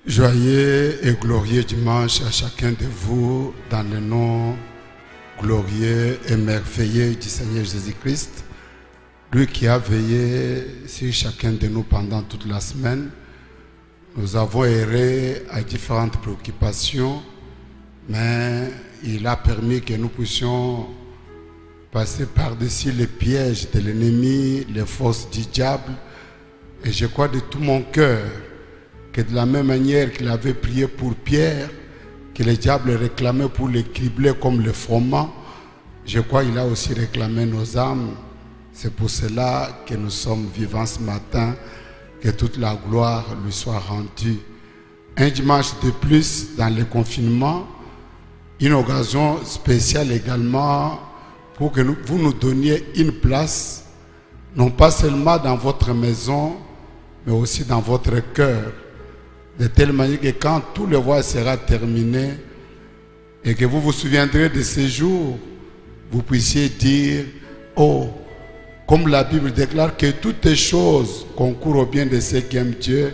Joyeux et glorieux dimanche à chacun de vous dans le nom glorieux et merveilleux du Seigneur Jésus-Christ, lui qui a veillé sur chacun de nous pendant toute la semaine. Nous avons erré à différentes préoccupations, mais il a permis que nous puissions passer par-dessus les pièges de l'ennemi, les forces du diable. Et je crois de tout mon cœur que de la même manière qu'il avait prié pour Pierre, que le diable réclamait pour le cribler comme le froment, je crois qu'il a aussi réclamé nos âmes. C'est pour cela que nous sommes vivants ce matin, que toute la gloire lui soit rendue. Un dimanche de plus dans le confinement, une occasion spéciale également pour que vous nous donniez une place, non pas seulement dans votre maison, mais aussi dans votre cœur. De telle manière que quand tout le voile sera terminé et que vous vous souviendrez de ces jours, vous puissiez dire, oh, comme la Bible déclare que toutes les choses concourent au bien de ceux qui aiment Dieu,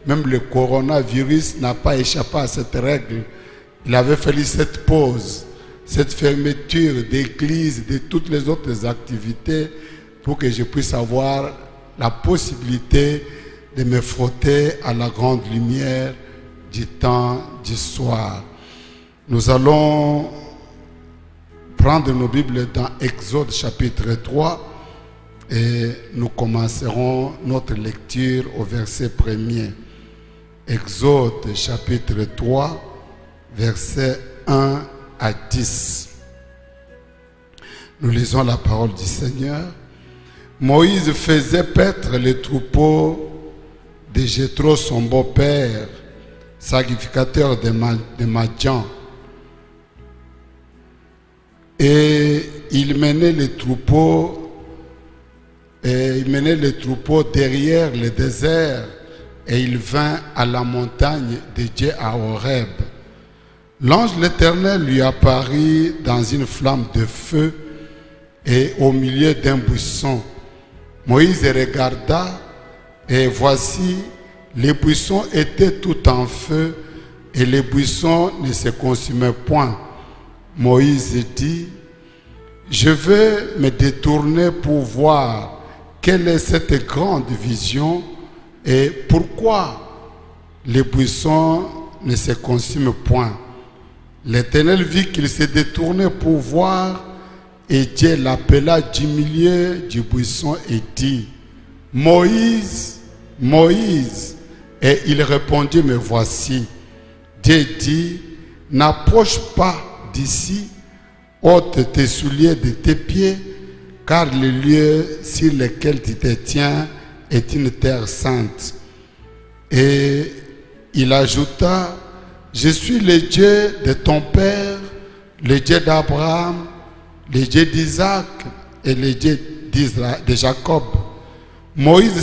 même le coronavirus n'a pas échappé à cette règle. Il avait fallu cette pause, cette fermeture d'église, de toutes les autres activités pour que je puisse avoir la possibilité de me frotter à la grande lumière du temps du soir. Nous allons prendre nos Bibles dans Exode chapitre 3 et nous commencerons notre lecture au verset 1er. Exode chapitre 3, versets 1 à 10. Nous lisons la parole du Seigneur. Moïse faisait paître les troupeaux de Jéthro, son beau-père, sacrificateur de Madian. Et il menait les troupeaux derrière le désert, et il vint à la montagne de Dieu à Horeb. L'ange de l'Éternel lui apparut dans une flamme de feu et au milieu d'un buisson. Moïse regarda, et voici, les buissons étaient tout en feu, et les buissons ne se consumaient point. Moïse dit, je vais me détourner pour voir quelle est cette grande vision et pourquoi les buissons ne se consument point. L'Éternel vit qu'il se détournait pour voir, et Dieu l'appela du milieu du buisson et dit, Moïse, Moïse. Et il répondit, me voici. Dieu dit, n'approche pas d'ici, ôte tes souliers de tes pieds, car le lieu sur lequel tu te tiens est une terre sainte. Et il ajouta, je suis le Dieu de ton père, le Dieu d'Abraham, le Dieu d'Isaac et le Dieu de Jacob. Moïse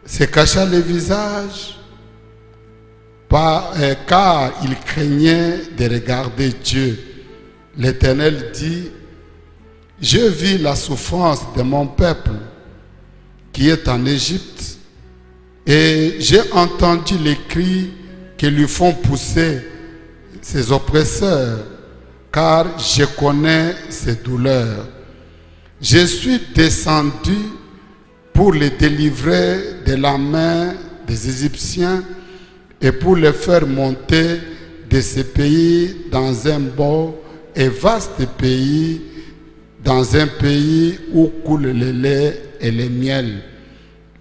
se cacha le visage car il craignait de regarder Dieu. L'Éternel dit, je vis la souffrance de mon peuple qui est en Égypte et j'ai entendu les cris que lui font pousser ses oppresseurs, car je connais ses douleurs. Je suis descendu pour les délivrer de la main des Égyptiens et pour les faire monter de ce pays dans un beau et vaste pays, dans un pays où coule le lait et le miel,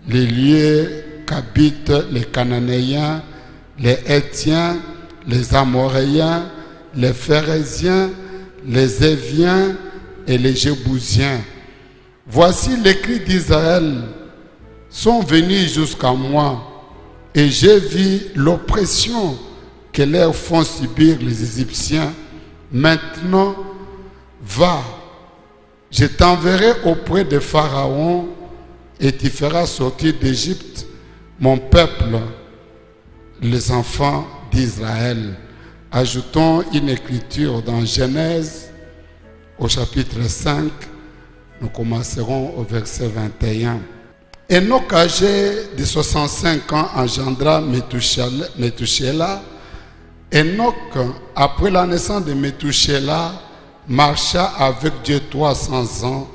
les lieux qu'habitent les Cananéens, les Hétiens, les Amoréens, les Phéréziens, les Éviens et les Jébousiens. Voici les cris d'Israël sont venus jusqu'à moi, et j'ai vu l'oppression que leur font subir les Égyptiens. Maintenant, va, je t'enverrai auprès de Pharaon, et tu feras sortir d'Égypte mon peuple, les enfants d'Israël. Ajoutons une écriture dans Genèse, au chapitre 5, nous commencerons au verset 21. Enoch, âgé de 65 ans, engendra Méthusélah. Enoch, après la naissance de Méthusélah, marcha avec Dieu 300 ans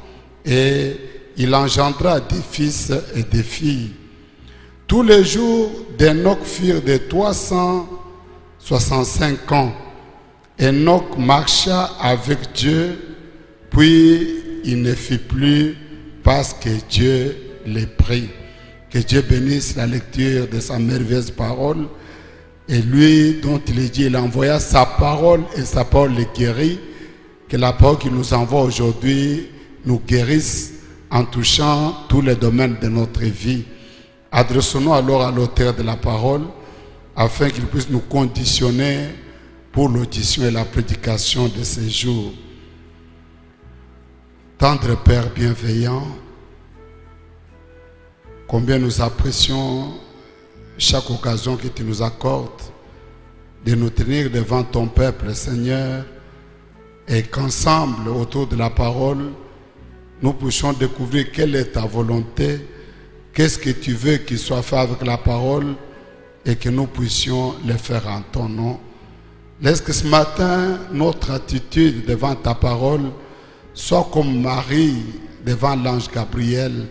et il engendra des fils et des filles. Tous les jours d'Enoch furent de 365 ans. Enoch marcha avec Dieu, puis il ne fit plus parce que Dieu les prit. Que Dieu bénisse la lecture de sa merveilleuse parole. Et lui dont il est dit, il envoya sa parole et sa parole les guérit. Que la parole qu'il nous envoie aujourd'hui nous guérisse en touchant tous les domaines de notre vie. Adressons-nous alors à l'auteur de la parole afin qu'il puisse nous conditionner pour l'audition et la prédication de ces jours. Tendre Père bienveillant, combien nous apprécions chaque occasion que tu nous accordes de nous tenir devant ton peuple, Seigneur, et qu'ensemble, autour de la parole, nous puissions découvrir quelle est ta volonté, qu'est-ce que tu veux qu'il soit fait avec la parole et que nous puissions le faire en ton nom. Laisse que ce matin, notre attitude devant ta parole soit comme Marie devant l'ange Gabriel.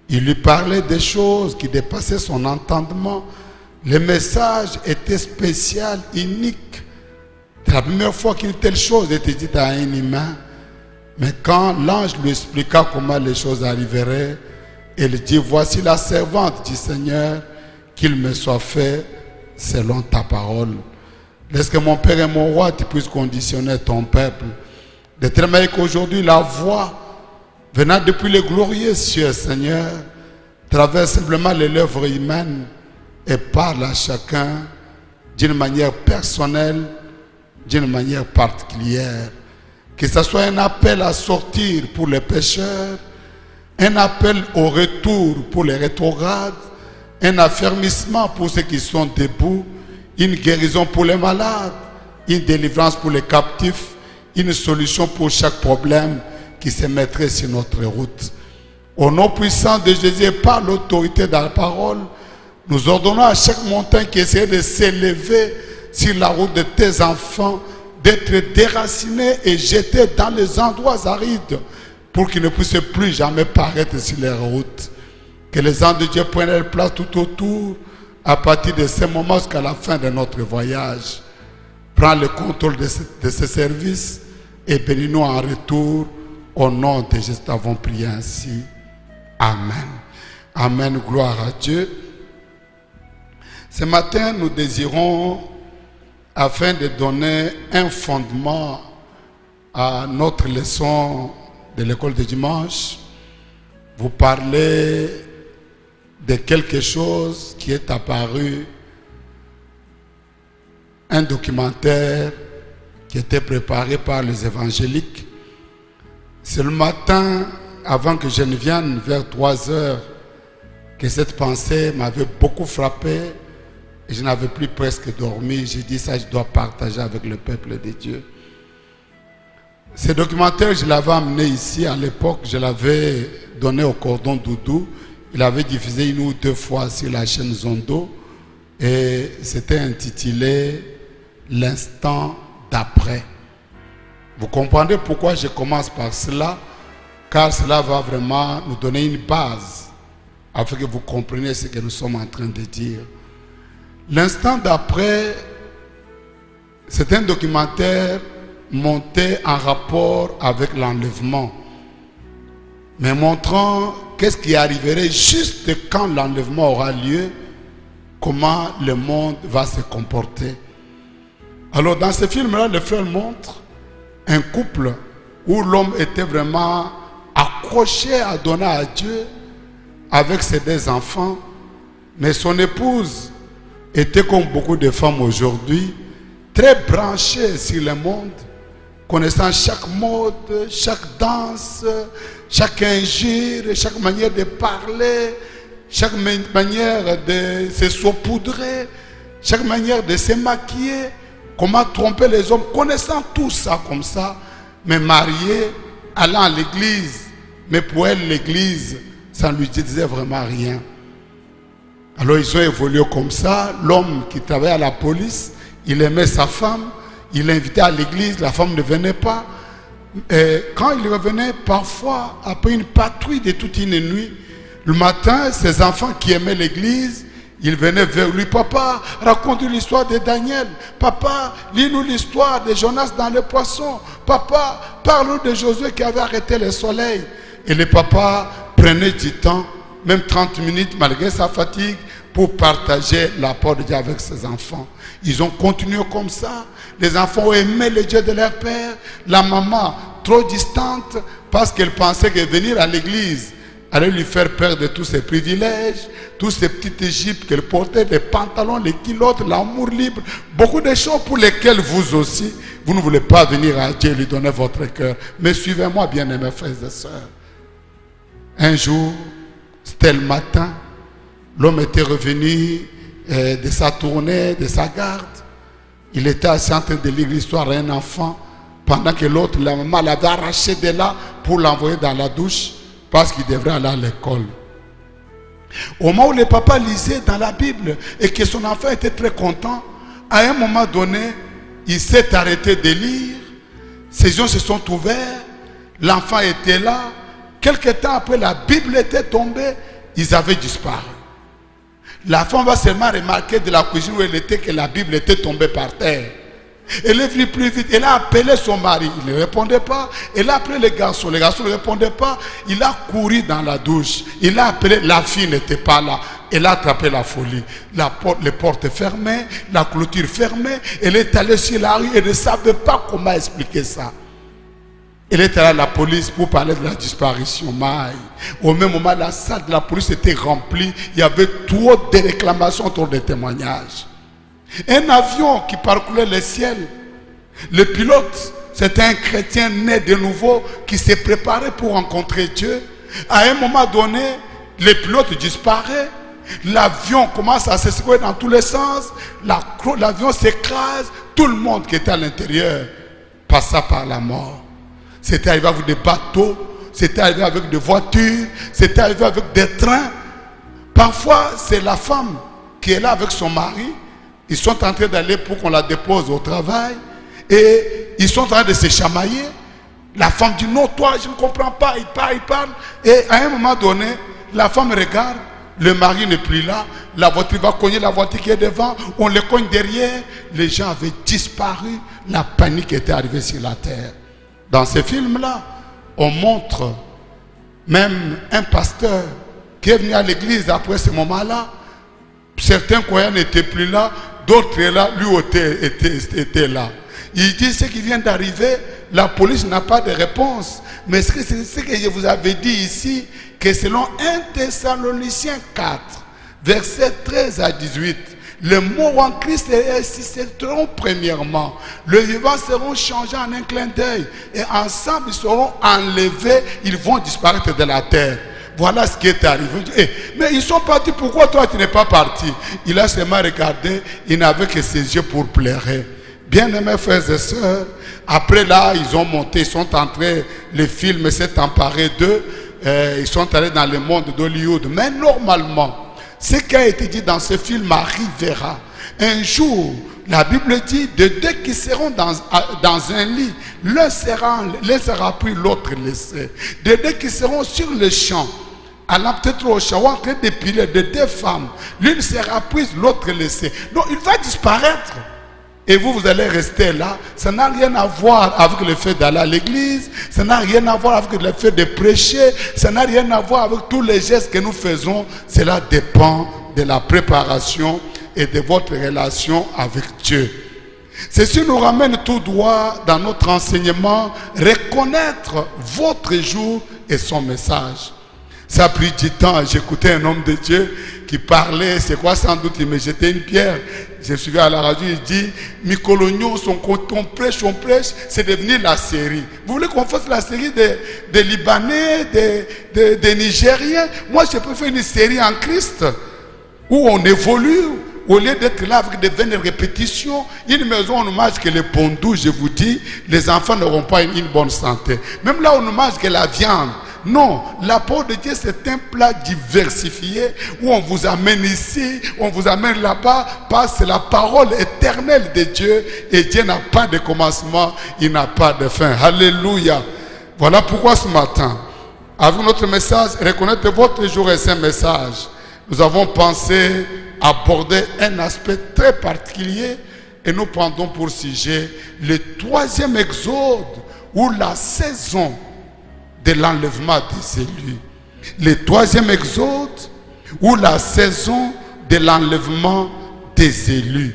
Il lui parlait des choses qui dépassaient son entendement. Le message était spécial, unique. C'est la première fois qu'une telle chose était dite à un humain. Mais quand l'ange lui expliqua comment les choses arriveraient, il dit, voici la servante du Seigneur, qu'il me soit fait selon ta parole. Laisse que mon Père et mon Roi, tu puisses conditionner ton peuple. De telle manière qu'aujourd'hui, la voix venant depuis les glorieux cieux, Seigneur, traverse simplement les lèvres humaines et parle à chacun d'une manière personnelle, d'une manière particulière. Que ce soit un appel à sortir pour les pécheurs, un appel au retour pour les rétrogrades, un affermissement pour ceux qui sont debout, une guérison pour les malades, une délivrance pour les captifs, une solution pour chaque problème qui se mettrait sur notre route. Au nom puissant de Jésus et par l'autorité de la parole, nous ordonnons à chaque montagne qui essaie de s'élever sur la route de tes enfants d'être déracinés et jetés dans les endroits arides pour qu'ils ne puissent plus jamais paraître sur les routes. Que les anges de Dieu prennent leur place tout autour à partir de ce moment jusqu'à la fin de notre voyage. Prends le contrôle de ce service et bénis-nous en retour. Au nom de Jésus, nous avons prié ainsi. Amen. Amen. Gloire à Dieu. Ce matin, nous désirons, afin de donner un fondement à notre leçon de l'école de dimanche, vous parler de quelque chose qui est apparu, un documentaire qui était préparé par les évangéliques. C'est le matin, avant que je ne vienne, vers 3 heures, que cette pensée m'avait beaucoup frappé et je n'avais plus presque dormi. J'ai dit ça, je dois partager avec le peuple de Dieu. Ce documentaire, je l'avais amené ici à l'époque, je l'avais donné au Cordon Doudou. Il avait diffusé 1 ou 2 fois sur la chaîne Zondo et c'était intitulé « L'instant d'après ». Vous comprendrez pourquoi je commence par cela, car cela va vraiment nous donner une base afin que vous compreniez ce que nous sommes en train de dire. L'instant d'après, c'est un documentaire monté en rapport avec l'enlèvement, mais montrant qu'est-ce qui arriverait juste quand l'enlèvement aura lieu, comment le monde va se comporter. Alors dans ce film-là, le frère montre un couple où l'homme était vraiment accroché à donner à Dieu avec ses 2 enfants, mais son épouse était comme beaucoup de femmes aujourd'hui, très branchée sur le monde, connaissant chaque mode, chaque danse, chaque injure, chaque manière de parler, chaque manière de se saupoudrer, chaque manière de se maquiller, comment tromper les hommes, connaissant tout ça comme ça, mais mariée, allant à l'église. Mais pour elle, l'église, Ça ne lui disait vraiment rien. Alors ils ont évolué comme ça. L'homme qui travaillait à la police, il aimait sa femme, il l'invitait à l'église, la femme ne venait pas. Et quand il revenait, parfois, après une patrouille de toute une nuit, le matin, ses enfants qui aimaient l'église, ils venaient vers lui. Papa, raconte-nous l'histoire de Daniel. Papa, lis-nous l'histoire de Jonas dans le poisson. Papa, parle-nous de Josué qui avait arrêté le soleil. Et le papa prenait du temps, même 30 minutes malgré sa fatigue, pour partager la parole de Dieu avec ses enfants. Ils ont continué comme ça. Les enfants ont aimé le Dieu de leur père. La maman, trop distante, parce qu'elle pensait que venir à l'église allait lui faire perdre tous ses privilèges, tous ces petites égyptes qu'elle portait, les pantalons, les culottes, l'amour libre, beaucoup de choses pour lesquelles vous aussi, vous ne voulez pas venir à Dieu et lui donner votre cœur. Mais suivez-moi, bien-aimés frères et sœurs. Un jour, c'était le matin, l'homme était revenu de sa tournée, de sa garde. Il était assis en train de lire l'histoire d'un enfant, pendant que l'autre, la maman, l'avait arraché de là pour l'envoyer dans la douche, parce qu'il devrait aller à l'école. Au moment où le papa lisait dans la Bible et que son enfant était très content, à un moment donné, il s'est arrêté de lire, ses yeux se sont ouverts, l'enfant était là. Quelque temps après, la Bible était tombée, ils avaient disparu. La femme va seulement remarquer de la cuisine où elle était que la Bible était tombée par terre. Elle est venue plus vite. Elle a appelé son mari. Il ne répondait pas. Elle a appelé le garçon. Le garçon ne répondait pas. Il a couru dans la douche. Il a appelé. La fille n'était pas là. Elle a attrapé la folie. Les portes fermées. La clôture fermée. Elle est allée sur la rue. Elle ne savait pas comment expliquer ça. Elle est allée à la police pour parler de la disparition. Au même moment, la salle de la police était remplie. Il y avait trop de réclamations autour des témoignages. Un avion qui parcourait le ciel. Le pilote, c'était un chrétien né de nouveau qui s'est préparé pour rencontrer Dieu. À un moment donné, le pilote disparaît. L'avion commence à se secouer dans tous les sens. L'avion s'écrase. Tout le monde qui était à l'intérieur passa par la mort. C'était arrivé avec des bateaux. C'était arrivé avec des voitures. C'était arrivé avec des trains. Parfois, c'est la femme qui est là avec son mari. Ils sont en train d'aller pour qu'on la dépose au travail. Et ils sont en train de se chamailler. La femme dit non, toi, je ne comprends pas. Il parle. Et à un moment donné, la femme regarde. Le mari n'est plus là. La voiture va cogner la voiture qui est devant. On le cogne derrière. Les gens avaient disparu. La panique était arrivée sur la terre. Dans ces films-là, on montre même un pasteur qui est venu à l'église après ce moment-là. Certains croyants n'étaient plus là. D'autres là, lui était là. Il dit ce qui vient d'arriver, la police n'a pas de réponse. Mais c'est ce que je vous avais dit ici, que selon 1 Thessaloniciens 4, versets 13 à 18, les morts en Christ ressusciteront premièrement. Les vivants seront changés en un clin d'œil. Et ensemble, ils seront enlevés, ils vont disparaître de la terre. Voilà ce qui est arrivé. Mais ils sont partis, pourquoi toi tu n'es pas parti? Il a seulement regardé, il n'avait que ses yeux pour pleurer. Bien-aimés frères et sœurs, après là, ils ont monté, ils sont entrés, les films s'est emparé d'eux, ils sont allés dans le monde d'Hollywood. Mais normalement, ce qui a été dit dans ce film arrivera. Un jour, la Bible dit, de deux qui seront dans un lit, l'un sera pris, l'autre laissé. De deux qui seront sur le champ, allant peut-être au champ, en train d'épiler, de deux femmes, l'une sera prise, l'autre laissée. Donc il va disparaître. Et vous allez rester là. Ça n'a rien à voir avec le fait d'aller à l'église. Ça n'a rien à voir avec le fait de prêcher. Ça n'a rien à voir avec tous les gestes que nous faisons. Cela dépend de la préparation et de votre relation avec Dieu. Ceci nous ramène tout droit dans notre enseignement, reconnaître votre jour et son message. Ça a pris du temps. J'écoutais un homme de Dieu qui parlait, c'est quoi sans doute, il me jetait une pierre. Je suis à la radio, il dit, Mikologno, on prêche, c'est devenu la série. Vous voulez qu'on fasse la série des Libanais, des Nigériens? Moi, je préfère une série en Christ, où on évolue, au lieu d'être là avec des vaines répétitions. Une maison, on ne mange que les pondous, je vous dis, les enfants n'auront pas une bonne santé. Même là, on ne mange que la viande. Non, la parole de Dieu c'est un plat diversifié où on vous amène ici, on vous amène là-bas, parce que c'est la parole éternelle de Dieu et Dieu n'a pas de commencement, il n'a pas de fin. Alléluia. Voilà pourquoi ce matin, avec notre message, reconnaître votre jour et saint message, nous avons pensé aborder un aspect très particulier et nous prendons pour sujet le 3e exode ou la saison de l'enlèvement des élus. Le 3e exode ou la saison de l'enlèvement des élus.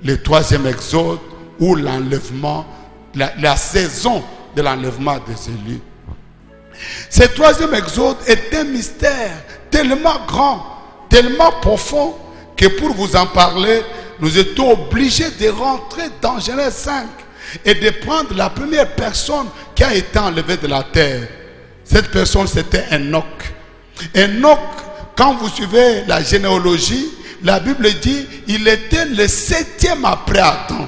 Le 3e exode ou l'enlèvement, la saison de l'enlèvement des élus. Ce 3e exode est un mystère tellement grand, tellement profond, que pour vous en parler, nous étions obligés de rentrer dans Genèse 5 et de prendre la première personne qui a été enlevée de la terre. Cette personne, c'était Enoch. Enoch, quand vous suivez la généalogie, la Bible dit il était le 7e après Adam.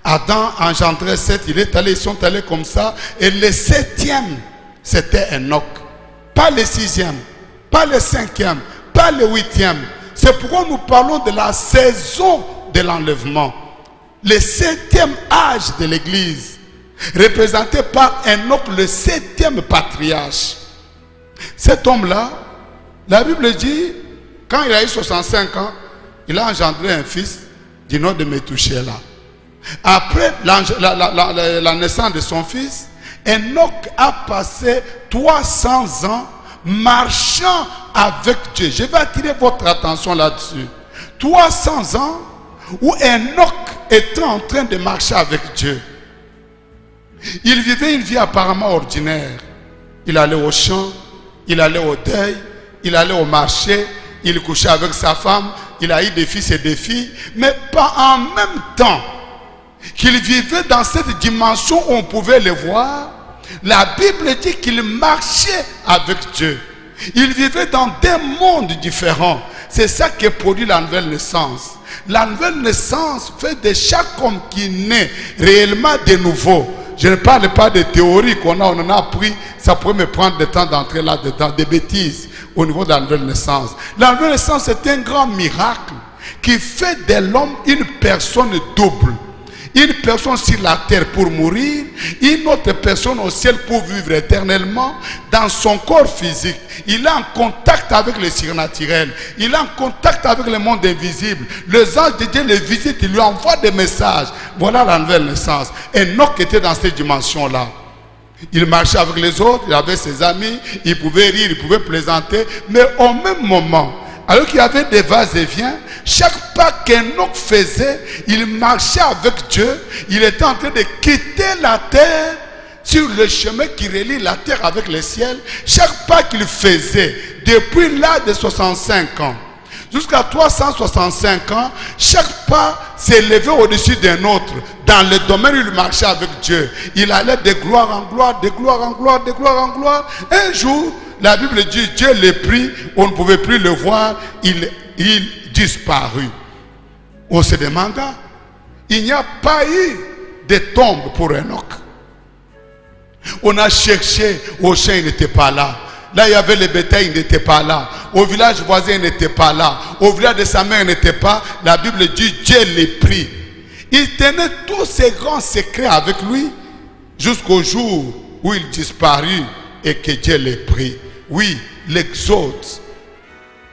Adam engendrait 7, ils sont allés comme ça, et le 7e, c'était Enoch. Pas le 6e, pas le 5e, pas le 8e. C'est pourquoi nous parlons de la saison de l'enlèvement. Le 7e âge de l'Église, représenté par Enoch, le 7e patriarche. Cet homme-là, la Bible dit, quand il a eu 65 ans, il a engendré un fils du nom de Métouchéla. Après la naissance de son fils, Enoch a passé 300 ans marchant avec Dieu. Je vais attirer votre attention là-dessus. 300 ans où Enoch était en train de marcher avec Dieu. Il vivait une vie apparemment ordinaire. Il allait au champ, il allait au deuil, il allait au marché, il couchait avec sa femme, il a eu des fils et des filles, mais pas en même temps qu'il vivait dans cette dimension où on pouvait le voir. La Bible dit qu'il marchait avec Dieu. Il vivait dans des mondes différents. C'est ça qui produit la nouvelle naissance. La nouvelle naissance fait de chaque homme qui naît réellement de nouveau. Je ne parle pas de théories on en a appris. Ça pourrait me prendre du temps d'entrer là-dedans. Des bêtises au niveau de la nouvelle naissance. La nouvelle naissance est un grand miracle qui fait de l'homme une personne double. Une personne sur la terre pour mourir, une autre personne au ciel pour vivre éternellement dans son corps physique. Il est en contact avec le surnaturel. Il est en contact avec le monde invisible. Les anges de Dieu le visitent, il lui envoie des messages. Voilà la nouvelle naissance. Enoch était dans cette dimension-là. Il marchait avec les autres, il avait ses amis, il pouvait rire, il pouvait plaisanter, mais au même moment, alors qu'il y avait des va-et-vient, chaque pas qu'Enoch faisait, il marchait avec Dieu. Il était en train de quitter la terre sur le chemin qui relie la terre avec le ciel. Chaque pas qu'il faisait, depuis l'âge de 65 ans jusqu'à 365 ans, chaque pas s'élevait au-dessus d'un autre. Dans le domaine où il marchait avec Dieu, il allait de gloire en gloire, de gloire en gloire, de gloire en gloire. Un jour, la Bible dit, Dieu le prit, on ne pouvait plus le voir, il disparut. On se demanda, il n'y a pas eu de tombe pour Enoch. On a cherché, au champ il n'était pas là. Là il y avait le bétail, il n'était pas là. Au village voisin il n'était pas là. Au village de sa mère il n'était pas. La Bible dit, Dieu le prit. Il tenait tous ces grands secrets avec lui jusqu'au jour où il disparut et que Dieu le prit. Oui, l'exode.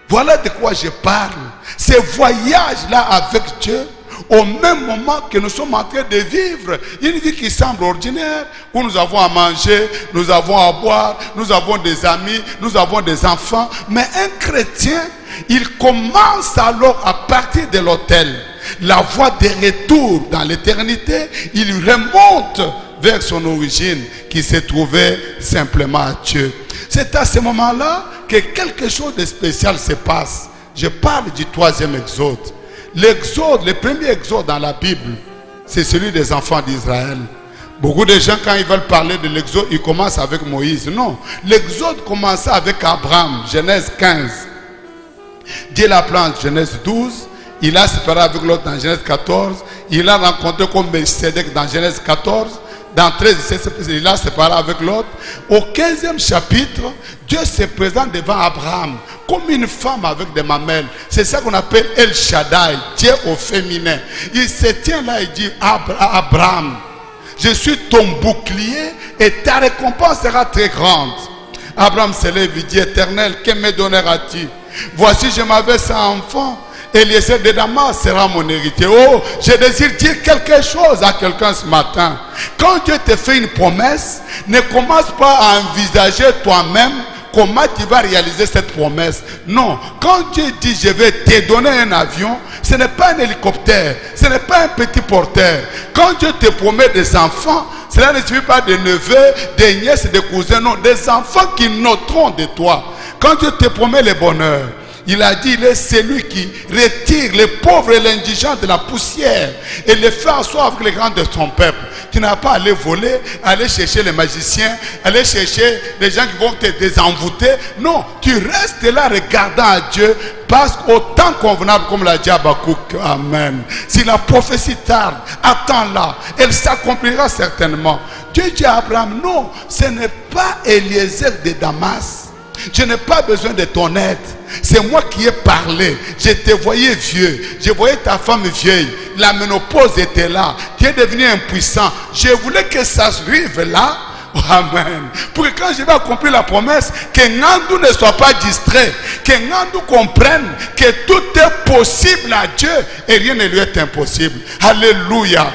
Voilà de quoi je parle. Ces voyages-là avec Dieu, au même moment que nous sommes en train de vivre une vie qui semble ordinaire, où nous avons à manger, nous avons à boire, nous avons des amis, nous avons des enfants. Mais un chrétien, il commence alors à partir de l'autel. La voie de retour dans l'éternité, il remonte vers son origine qui se trouvait simplement à Dieu. C'est à ce moment-là que quelque chose de spécial se passe. Je parle du 3e exode. L'exode, le premier exode dans la Bible, c'est celui des enfants d'Israël. Beaucoup de gens, quand ils veulent parler de l'exode, ils commencent avec Moïse. Non, l'exode commençait avec Abraham, Genèse 15. Dieu l'a appelé en Genèse 12. Il a séparé avec l'autre dans Genèse 14. Il a rencontré comme Melchisedec dans Genèse 14. Dans 13, il a séparé avec l'autre. Au 15e chapitre, Dieu se présente devant Abraham comme une femme avec des mamelles. C'est ça qu'on appelle El Shaddai, Dieu au féminin. Il se tient là et dit à Abraham, je suis ton bouclier et ta récompense sera très grande. Abraham se lève et dit, Éternel, que me donneras-tu? Voici, je m'avais 100 enfants. Eliezer de Damas sera mon héritier. Oh, je désire dire quelque chose à quelqu'un ce matin. Quand Dieu te fait une promesse, ne commence pas à envisager toi-même comment tu vas réaliser cette promesse. Non, quand Dieu dit je vais te donner un avion, ce n'est pas un hélicoptère, ce n'est pas un petit porteur. Quand Dieu te promet des enfants, cela ne suffit pas des neveux, des nièces, des cousins, non, des enfants qui noteront de toi. Quand Dieu te promet le bonheur, il a dit, il est celui qui retire les pauvres et l'indigent de la poussière et les fait asseoir avec les grands de son peuple. Tu n'as pas à aller voler, aller chercher les magiciens, aller chercher les gens qui vont te désenvoûter. Non, tu restes là regardant à Dieu parce qu'au temps convenable, comme l'a dit Habakkuk, amen. Si la prophétie tarde, attends-la, elle s'accomplira certainement. Dieu dit à Abraham, non, ce n'est pas Eliezer de Damas. Je n'ai pas besoin de ton aide. C'est moi qui ai parlé. Je te voyais vieux. Je voyais ta femme vieille. La ménopause était là. Tu es devenu impuissant. Je voulais que ça arrive là. Amen. Pour que quand je vais accomplir la promesse, que Ngandou ne soit pas distrait. Que Ngandou comprenne que tout est possible à Dieu et rien ne lui est impossible. Alléluia.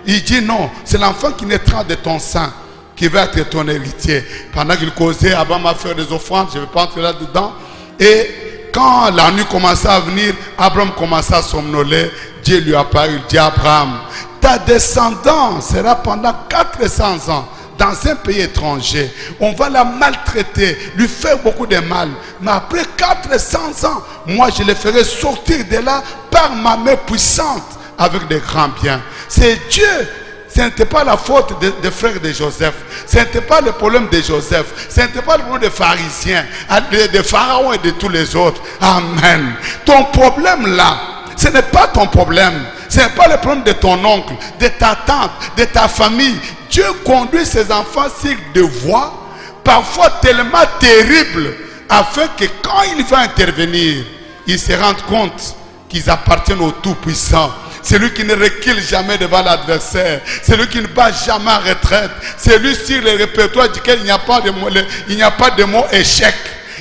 Il dit non. C'est l'enfant qui naîtra de ton sein qui va être ton héritier. Pendant qu'il causait, Abraham a fait des offrandes, je ne vais pas entrer là-dedans. Et quand la nuit commençait à venir, Abraham commençait à somnoler. Dieu lui apparut, il dit à Abraham, ta descendance sera pendant 400 ans dans un pays étranger. On va la maltraiter, lui faire beaucoup de mal. Mais après 400 ans, moi je les ferai sortir de là par ma main puissante avec des grands biens. C'est Dieu. Ce n'était pas la faute des frères de Joseph. Ce n'était pas le problème de Joseph. Ce n'était pas le problème des pharisiens, des pharaons et de tous les autres. Amen. Ton problème là, ce n'est pas ton problème. Ce n'est pas le problème de ton oncle, de ta tante, de ta famille. Dieu conduit ses enfants sur des voies, parfois tellement terribles, afin que quand il va intervenir, ils se rendent compte qu'ils appartiennent au Tout-Puissant. C'est lui qui ne recule jamais devant l'adversaire. C'est lui qui ne bat jamais en retraite. C'est lui sur le répertoire duquel il n'y a pas de mot échec.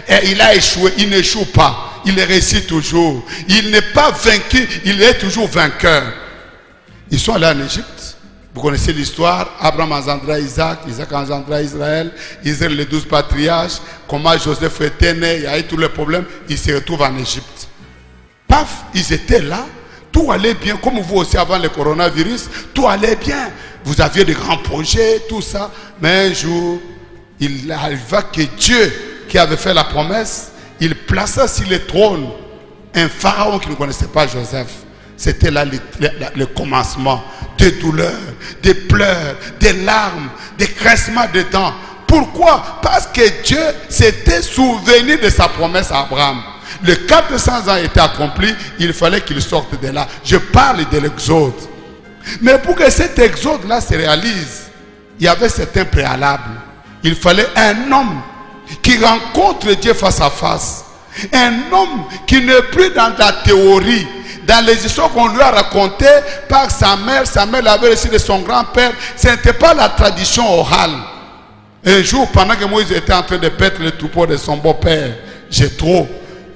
Et il a échoué, il n'échoue pas. Il réussit toujours. Il n'est pas vaincu, il est toujours vainqueur. Ils sont allés en Égypte. Vous connaissez l'histoire. Abraham engendra Isaac, Isaac engendra Israël, Israël les 12 patriarches. Comment Joseph était né, il y a eu tous les problèmes. Ils se retrouvent en Égypte. Paf, ils étaient là. Tout allait bien, comme vous aussi avant le coronavirus, tout allait bien. Vous aviez de grands projets, tout ça. Mais un jour, il arriva que Dieu, qui avait fait la promesse, il plaça sur le trône un pharaon qui ne connaissait pas Joseph. C'était là le commencement des douleurs, des pleurs, des larmes, des cressements de dents. Pourquoi? Parce que Dieu s'était souvenu de sa promesse à Abraham. Les 400 ans étaient accomplis, il fallait qu'il sorte de là. Je parle de l'exode. Mais pour que cet exode-là se réalise, il y avait certains préalables. Il fallait un homme qui rencontre Dieu face à face. Un homme qui n'est plus dans la théorie, dans les histoires qu'on lui a racontées par sa mère l'avait reçu de son grand-père. Ce n'était pas la tradition orale. Un jour, pendant que Moïse était en train de paître le troupeau de son beau-père, Jéthro,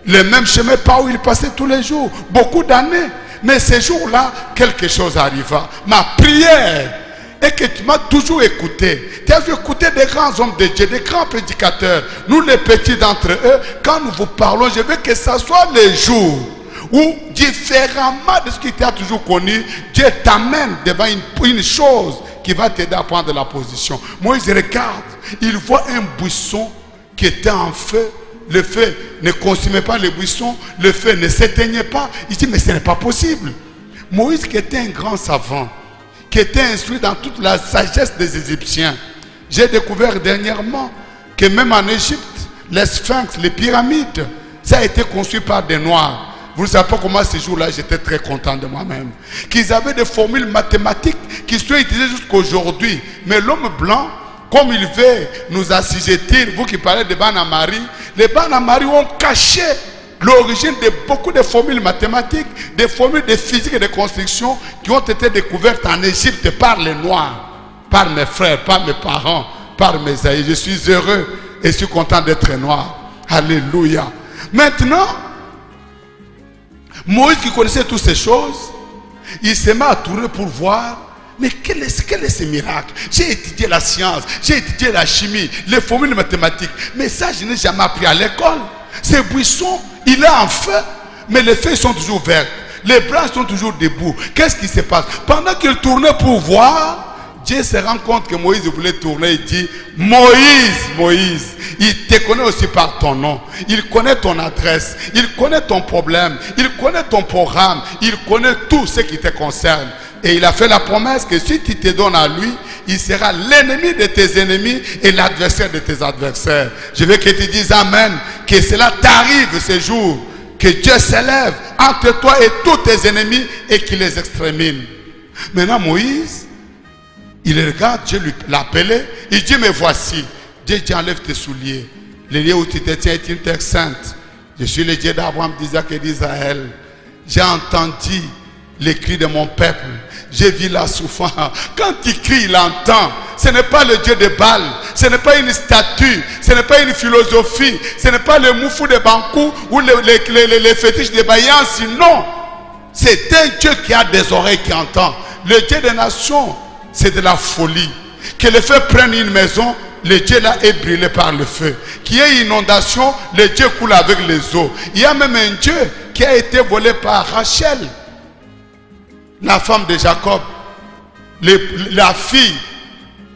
le même chemin par où il passait tous les jours, beaucoup d'années. Mais ce jour-là, quelque chose arriva. Ma prière est que tu m'as toujours écouté. Tu as écouté des grands hommes de Dieu, des grands prédicateurs. Nous les petits d'entre eux, quand nous vous parlons, je veux que ce soit les jours où, différemment de ce qui t'a toujours connu, Dieu t'amène devant une chose qui va t'aider à prendre la position. Moïse regarde, il voit un buisson qui était en feu. Le feu ne consumait pas les buissons, le feu ne s'éteignait pas. Il dit, mais ce n'est pas possible. Moïse, qui était un grand savant, qui était instruit dans toute la sagesse des Égyptiens, j'ai découvert dernièrement que même en Égypte, les sphinx, les pyramides, ça a été construit par des Noirs. Vous ne savez pas comment ce jour-là, j'étais très content de moi-même. Qu'ils avaient des formules mathématiques qui sont utilisées jusqu'à aujourd'hui. Mais l'homme blanc, comme il veut nous assujettir, vous qui parlez de Banamari, les Banamari ont caché l'origine de beaucoup de formules mathématiques, des formules de physique et de construction qui ont été découvertes en Égypte par les Noirs, par mes frères, par mes parents, par mes aïeux. Je suis heureux et je suis content d'être noir. Alléluia. Maintenant, Moïse qui connaissait toutes ces choses, il s'est mis à tourner pour voir, mais quel est ce miracle? J'ai étudié la science, j'ai étudié la chimie, les formules mathématiques, mais ça je n'ai jamais appris à l'école. Ces buissons, il est en feu, mais les feuilles sont toujours vertes, les branches sont toujours debout. Qu'est-ce qui se passe? Pendant qu'il tournait pour voir, Dieu se rend compte que Moïse voulait tourner. Il dit, Moïse, Moïse, il te connaît aussi par ton nom. Il connaît ton adresse. Il connaît ton problème. Il connaît ton programme. Il connaît tout ce qui te concerne. Et il a fait la promesse que si tu te donnes à lui, il sera l'ennemi de tes ennemis et l'adversaire de tes adversaires. Je veux que tu dises Amen. Que cela t'arrive ce jour. Que Dieu s'élève entre toi et tous tes ennemis et qu'il les extermine. Maintenant Moïse, il regarde, Dieu l'a appelé, il dit, mais voici, Dieu dit, enlève tes souliers. Le lieu où tu te tiens est une terre sainte. Je suis le Dieu d'Abraham, d'Isaac et d'Israël. J'ai entendu les cris de mon peuple. J'ai vu la souffrance. Quand il crie, il entend. Ce n'est pas le Dieu de Baal. Ce n'est pas une statue. Ce n'est pas une philosophie. Ce n'est pas le moufou de Bankou ou les fétiches de Bayan. Sinon, c'est un Dieu qui a des oreilles qui entend. Le Dieu des nations, c'est de la folie. Que le feu prenne une maison, le Dieu là est brûlé par le feu. Qu'il y ait une inondation, le Dieu coule avec les eaux. Il y a même un Dieu qui a été volé par Rachel, la femme de Jacob, la fille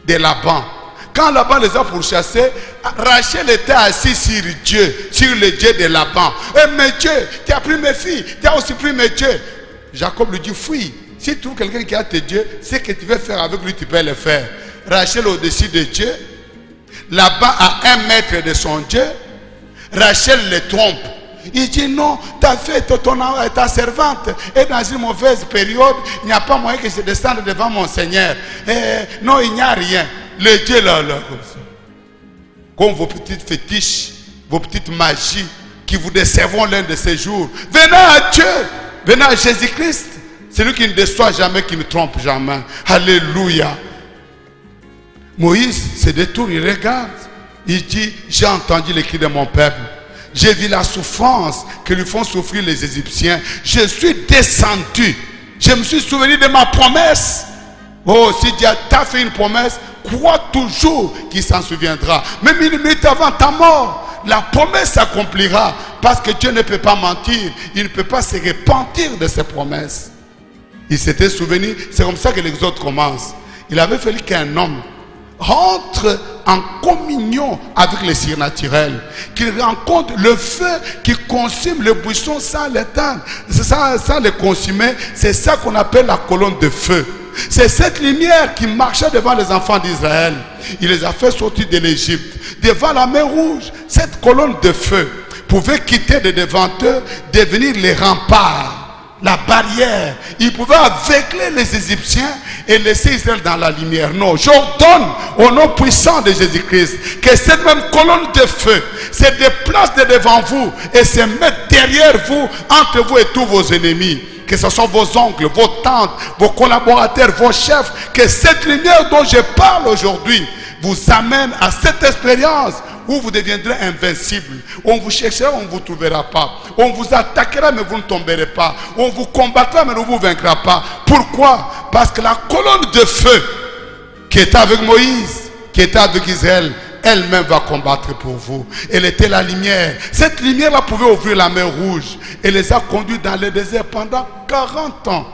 de Laban. Quand Laban les a pourchassés, Rachel était assise sur Dieu, sur le Dieu de Laban. Mais Dieu, tu as pris mes filles, tu as aussi pris mes dieux. Jacob lui dit, fuis. Si tu trouves quelqu'un qui a tes dieux, ce que tu veux faire avec lui, tu peux le faire. Rachel au-dessus de Dieu, Laban à 1 mètre de son Dieu, Rachel le trompe. Il dit non, ta servante est dans une mauvaise période, il n'y a pas moyen que je descende devant mon Seigneur. Non, il n'y a rien. Le Dieu là, comme vos petites fétiches, vos petites magies qui vous décevront l'un de ces jours. Venez à Dieu, venez à Jésus-Christ. C'est lui qui ne déçoit jamais, qui ne trompe jamais. Alléluia. Moïse se détourne, il regarde. Il dit, j'ai entendu les cris de mon peuple. J'ai vu la souffrance que lui font souffrir les Égyptiens. Je suis descendu. Je me suis souvenu de ma promesse. Oh, si Dieu t'a fait une promesse, crois toujours qu'il s'en souviendra. Même une minute avant ta mort, la promesse s'accomplira. Parce que Dieu ne peut pas mentir. Il ne peut pas se repentir de ses promesses. Il s'était souvenu, c'est comme ça que l'exode commence. Il avait fallu qu'un homme rentre en communion avec le surnaturel, qu'il rencontre le feu qui consume le buisson sans l'éteindre, sans le consumer. C'est ça qu'on appelle la colonne de feu. C'est cette lumière qui marchait devant les enfants d'Israël. Il les a fait sortir de l'Égypte, devant la mer Rouge. Cette colonne de feu pouvait quitter de devant eux, devenir les remparts, la barrière. Il pouvait aveugler les Égyptiens et laisser Israël dans la lumière. Non, j'ordonne au nom puissant de Jésus-Christ que cette même colonne de feu se déplace de devant vous et se mette derrière vous, entre vous et tous vos ennemis. Que ce soit vos oncles, vos tantes, vos collaborateurs, vos chefs. Que cette lumière dont je parle aujourd'hui vous amène à cette expérience où vous deviendrez invincible. On vous cherchera, on ne vous trouvera pas. On vous attaquera, mais vous ne tomberez pas. On vous combattra, mais ne vous vaincra pas. Pourquoi? Parce que la colonne de feu qui était avec Moïse, qui était avec Israël, elle-même va combattre pour vous. Elle était la lumière. Cette lumière-là pouvait ouvrir la mer Rouge. Elle les a conduits dans le désert pendant 40 ans,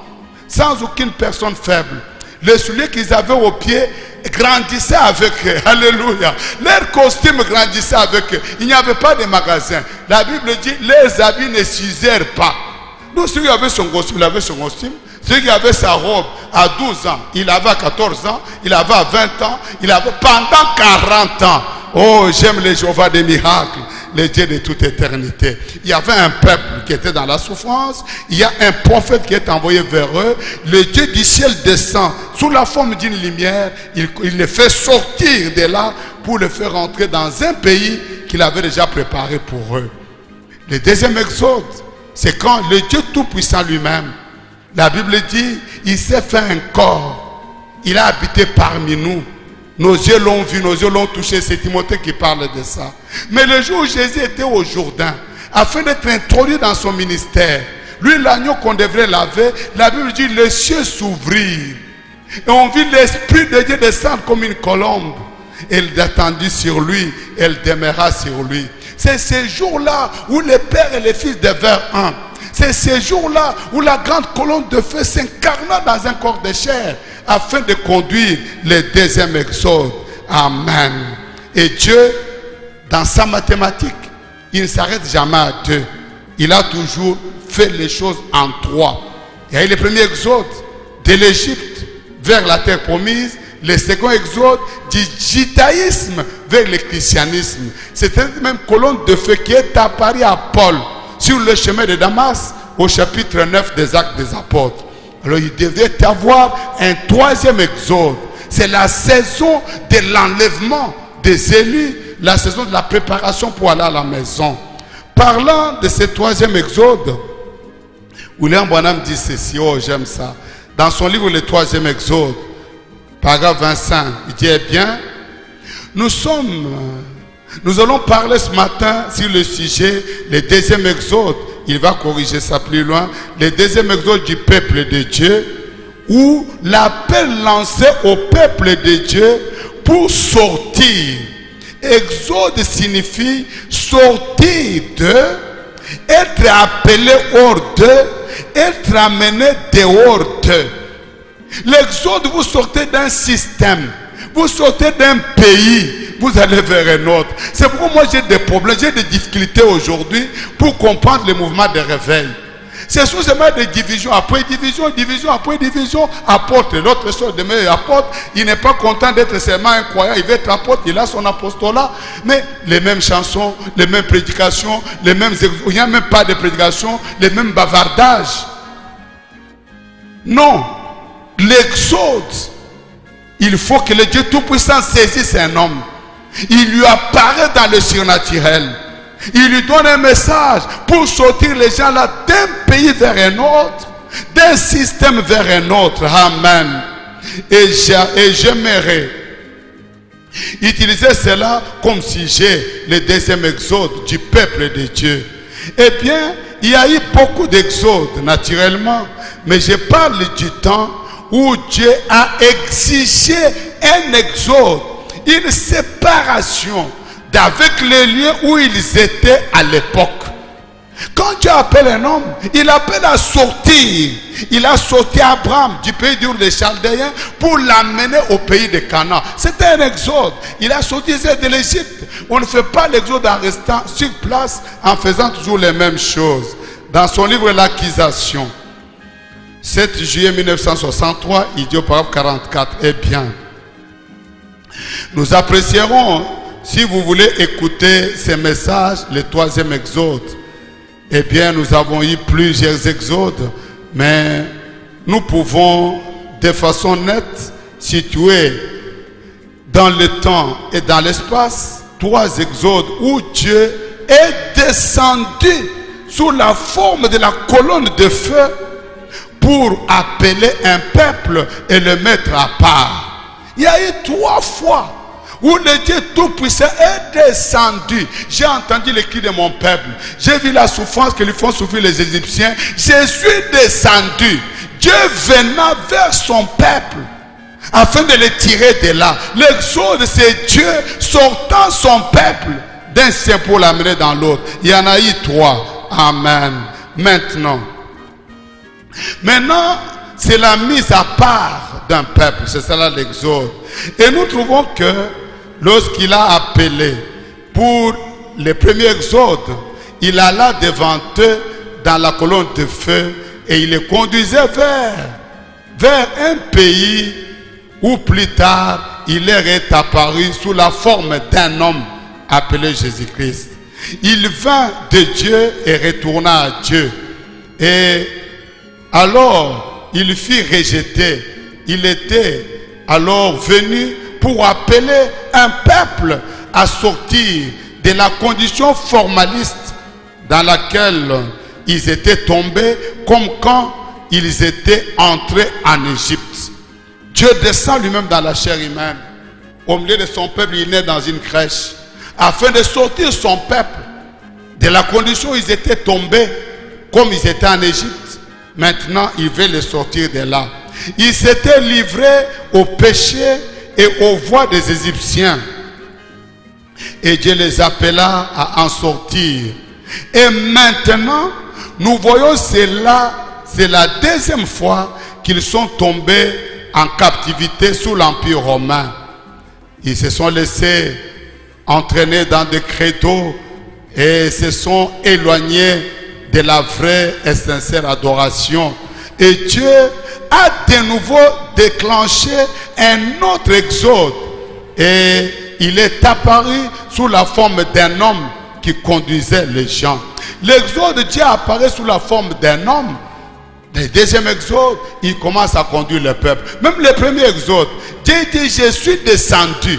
sans aucune personne faible. Les souliers qu'ils avaient aux pieds grandissaient avec eux. Alléluia. Leurs costumes grandissaient avec eux. Il n'y avait pas de magasin. La Bible dit, les habits ne s'usèrent pas. Donc celui qui avait son costume, il avait son costume. Celui qui avait sa robe à 12 ans, il avait à 14 ans, il avait à 20 ans, il avait pendant 40 ans. Oh, j'aime les Jéhovah des miracles. le Dieu de toute éternité. Il y avait un peuple qui était dans la souffrance. Il y a un prophète qui est envoyé vers eux. Le Dieu du ciel descend sous la forme d'une lumière. Il les fait sortir de là pour les faire rentrer dans un pays qu'il avait déjà préparé pour eux. Le deuxième exode, c'est quand le Dieu Tout-Puissant lui-même, la Bible dit, il s'est fait un corps. Il a habité parmi nous. Nos yeux l'ont vu, nos yeux l'ont touché. C'est Timothée qui parle de ça. Mais le jour où Jésus était au Jourdain, afin d'être introduit dans son ministère, lui, l'agneau qu'on devrait laver, la Bible dit, les cieux s'ouvrirent. Et on vit l'Esprit de Dieu descendre comme une colombe. Elle descendit sur lui, elle demeura sur lui. C'est ces jours-là où les pères et les fils devinrent un. C'est ces jours-là où la grande colonne de feu s'incarna dans un corps de chair afin de conduire le deuxième exode. Amen. Et Dieu, dans sa mathématique, il ne s'arrête jamais à deux. Il a toujours fait les choses en trois. Il y a eu le premier exode de l'Égypte vers la terre promise. Le second exode du judaïsme vers le christianisme. C'est cette même colonne de feu qui est apparue à Paul sur le chemin de Damas au chapitre 9 des Actes des Apôtres. Alors il devait y avoir un troisième exode. C'est la saison de l'enlèvement des élus, la saison de la préparation pour aller à la maison. Parlant de ce troisième exode, William Branham dit ceci, oh j'aime ça. Dans son livre Le troisième exode, paragraphe 25, il dit, eh bien, nous allons parler ce matin sur le sujet, le deuxième exode. Il va corriger ça plus loin. Le deuxième exode du peuple de Dieu, où l'appel lancé au peuple de Dieu pour sortir. Exode signifie sortir de, être appelé hors d'eux, être amené dehors d'eux. L'exode, vous sortez d'un système, vous sortez d'un pays, vous allez vers un autre. C'est pourquoi moi j'ai des problèmes, j'ai des difficultés aujourd'hui pour comprendre le mouvement de réveil. C'est seulement des divisions après division, division après division. Apôtre, l'autre sort demain apôtre, il n'est pas content d'être seulement un croyant, il veut être apôtre, il a son apostolat. Mais les mêmes chansons, les mêmes prédications, les mêmes, il n'y a même pas de prédication, les mêmes bavardages. Non. L'exode, il faut que le Dieu Tout-Puissant saisisse un homme. Il lui apparaît dans le surnaturel. Il lui donne un message pour sortir les gens là d'un pays vers un autre, d'un système vers un autre. Amen. Et j'aimerais utiliser cela comme sujet, le deuxième exode du peuple de Dieu. Eh bien, il y a eu beaucoup d'exodes naturellement, mais je parle du temps où Dieu a exigé un exode, une séparation d'avec les lieux où ils étaient à l'époque. Quand Dieu appelle un homme, il appelle à sortir. Il a sorti Abraham du pays d'Ur des Chaldéens pour l'amener au pays de Canaan. C'était un exode. Il a sorti de l'Égypte. On ne fait pas l'exode en restant sur place, en faisant toujours les mêmes choses. Dans son livre L'Accusation, 7 juillet 1963, il dit au paragraphe 44, eh bien, nous apprécierons, si vous voulez écouter ces messages, le troisième exode. Eh bien, nous avons eu plusieurs exodes, mais nous pouvons de façon nette situer dans le temps et dans l'espace 3 exodes où Dieu est descendu sous la forme de la colonne de feu pour appeler un peuple et le mettre à part. Il y a eu 3 fois où le Dieu Tout-Puissant est descendu. J'ai entendu le cri de mon peuple. J'ai vu la souffrance que lui font souffrir les Égyptiens. Je suis descendu. Dieu venant vers son peuple afin de les tirer de là. L'exode, c'est Dieu sortant son peuple d'un sein pour l'amener dans l'autre. Il y en a eu 3. Amen. Maintenant, c'est la mise à part d'un peuple. C'est cela l'exode. Et nous trouvons que lorsqu'il a appelé pour le premier exode, il alla devant eux dans la colonne de feu et il les conduisait vers un pays où plus tard il leur est apparu sous la forme d'un homme appelé Jésus-Christ. Il vint de Dieu et retourna à Dieu. Et alors, il fut rejeté. Il était alors venu pour appeler un peuple à sortir de la condition formaliste dans laquelle ils étaient tombés, comme quand ils étaient entrés en Égypte. Dieu descend lui-même dans la chair humaine. Au milieu de son peuple, il naît dans une crèche, afin de sortir son peuple de la condition où ils étaient tombés, comme ils étaient en Égypte. Maintenant, il veut les sortir de là. Ils s'étaient livrés au péché et aux voies des Égyptiens. Et Dieu les appela à en sortir. Et maintenant, nous voyons cela, c'est la deuxième fois qu'ils sont tombés en captivité sous l'Empire romain. Ils se sont laissés entraîner dans des créneaux et se sont éloignés de la vraie et sincère adoration. Et Dieu a de nouveau déclenché un autre exode. Et il est apparu sous la forme d'un homme qui conduisait les gens. L'exode de Dieu apparaît sous la forme d'un homme. Le deuxième exode, il commence à conduire le peuple. Même le premier exode, Dieu dit, je suis descendu.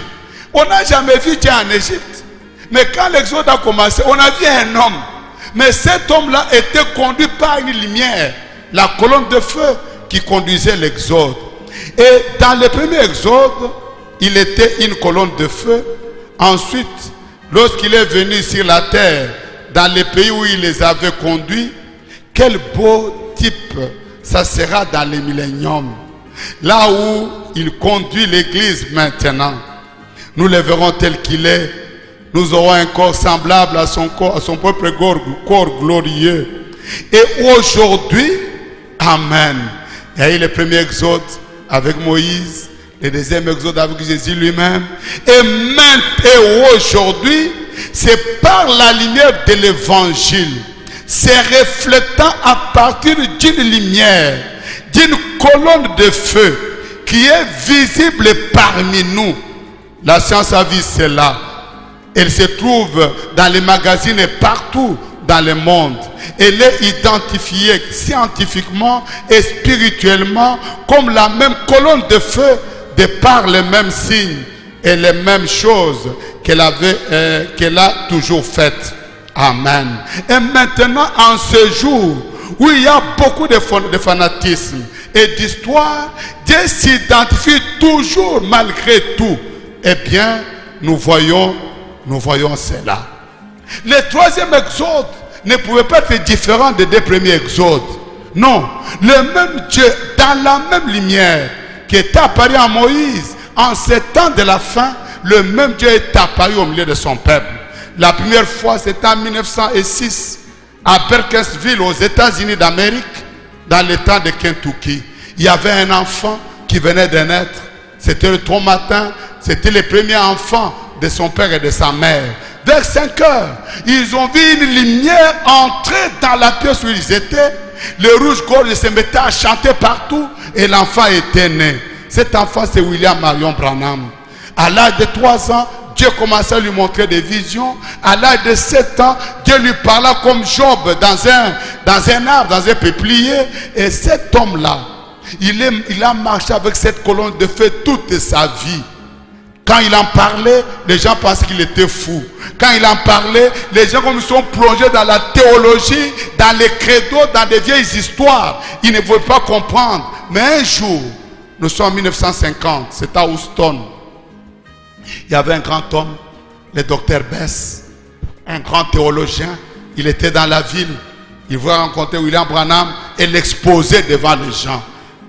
On n'a jamais vu Dieu en Égypte. Mais quand l'exode a commencé, on a vu un homme. Mais cet homme-là était conduit par une lumière, la colonne de feu qui conduisait l'exode. Et dans le premier exode, il était une colonne de feu. Ensuite, lorsqu'il est venu sur la terre, dans les pays où il les avait conduits, quel beau type ça sera dans le millénium. Là où il conduit l'église maintenant, nous le verrons tel qu'il est. Nous aurons un corps semblable à son corps, à son propre corps glorieux. Et aujourd'hui, amen. Il y a eu le premier exode avec Moïse, le deuxième exode avec Jésus lui-même. Et maintenant, aujourd'hui, c'est par la lumière de l'évangile, c'est reflétant à partir d'une lumière, d'une colonne de feu qui est visible parmi nous. La science a vu cela. Elle se trouve dans les magazines et partout dans le monde. Elle est identifiée scientifiquement et spirituellement comme la même colonne de feu de par les mêmes signes et les mêmes choses qu'elle a toujours faites. Amen. Et maintenant, en ce jour où il y a beaucoup de fanatisme et d'histoire, Dieu s'identifie toujours malgré tout. Eh bien, nous voyons cela. Le troisième exode ne pouvait pas être différent des deux premiers exodes. Non, le même Dieu, dans la même lumière qui est apparu à Moïse, en ces temps de la fin, le même Dieu est apparu au milieu de son peuple. La première fois, c'était en 1906, à Burkittsville, aux États-Unis d'Amérique, dans l'État de Kentucky. Il y avait un enfant qui venait de naître. C'était le 3 matin, c'était le premier enfant de son père et de sa mère. Vers 5 heures, ils ont vu une lumière entrer dans la pièce où ils étaient. Le rouge-gorge se mettait à chanter partout et l'enfant était né. Cet enfant, c'est William Marion Branham. À l'âge de 3 ans, Dieu commençait à lui montrer des visions. À l'âge de 7 ans, Dieu lui parla comme Job dans un arbre, dans un peuplier. Et cet homme-là, il a marché avec cette colonne de feu toute sa vie. Quand il en parlait, les gens pensaient qu'il était fou. Quand il en parlait, les gens comme ils sont plongés dans la théologie, dans les credos, dans des vieilles histoires. Ils ne pouvaient pas comprendre. Mais un jour, nous sommes en 1950, c'est à Houston. Il y avait un grand homme, le docteur Bess, un grand théologien. Il était dans la ville. Il voulait rencontrer William Branham et l'exposer devant les gens.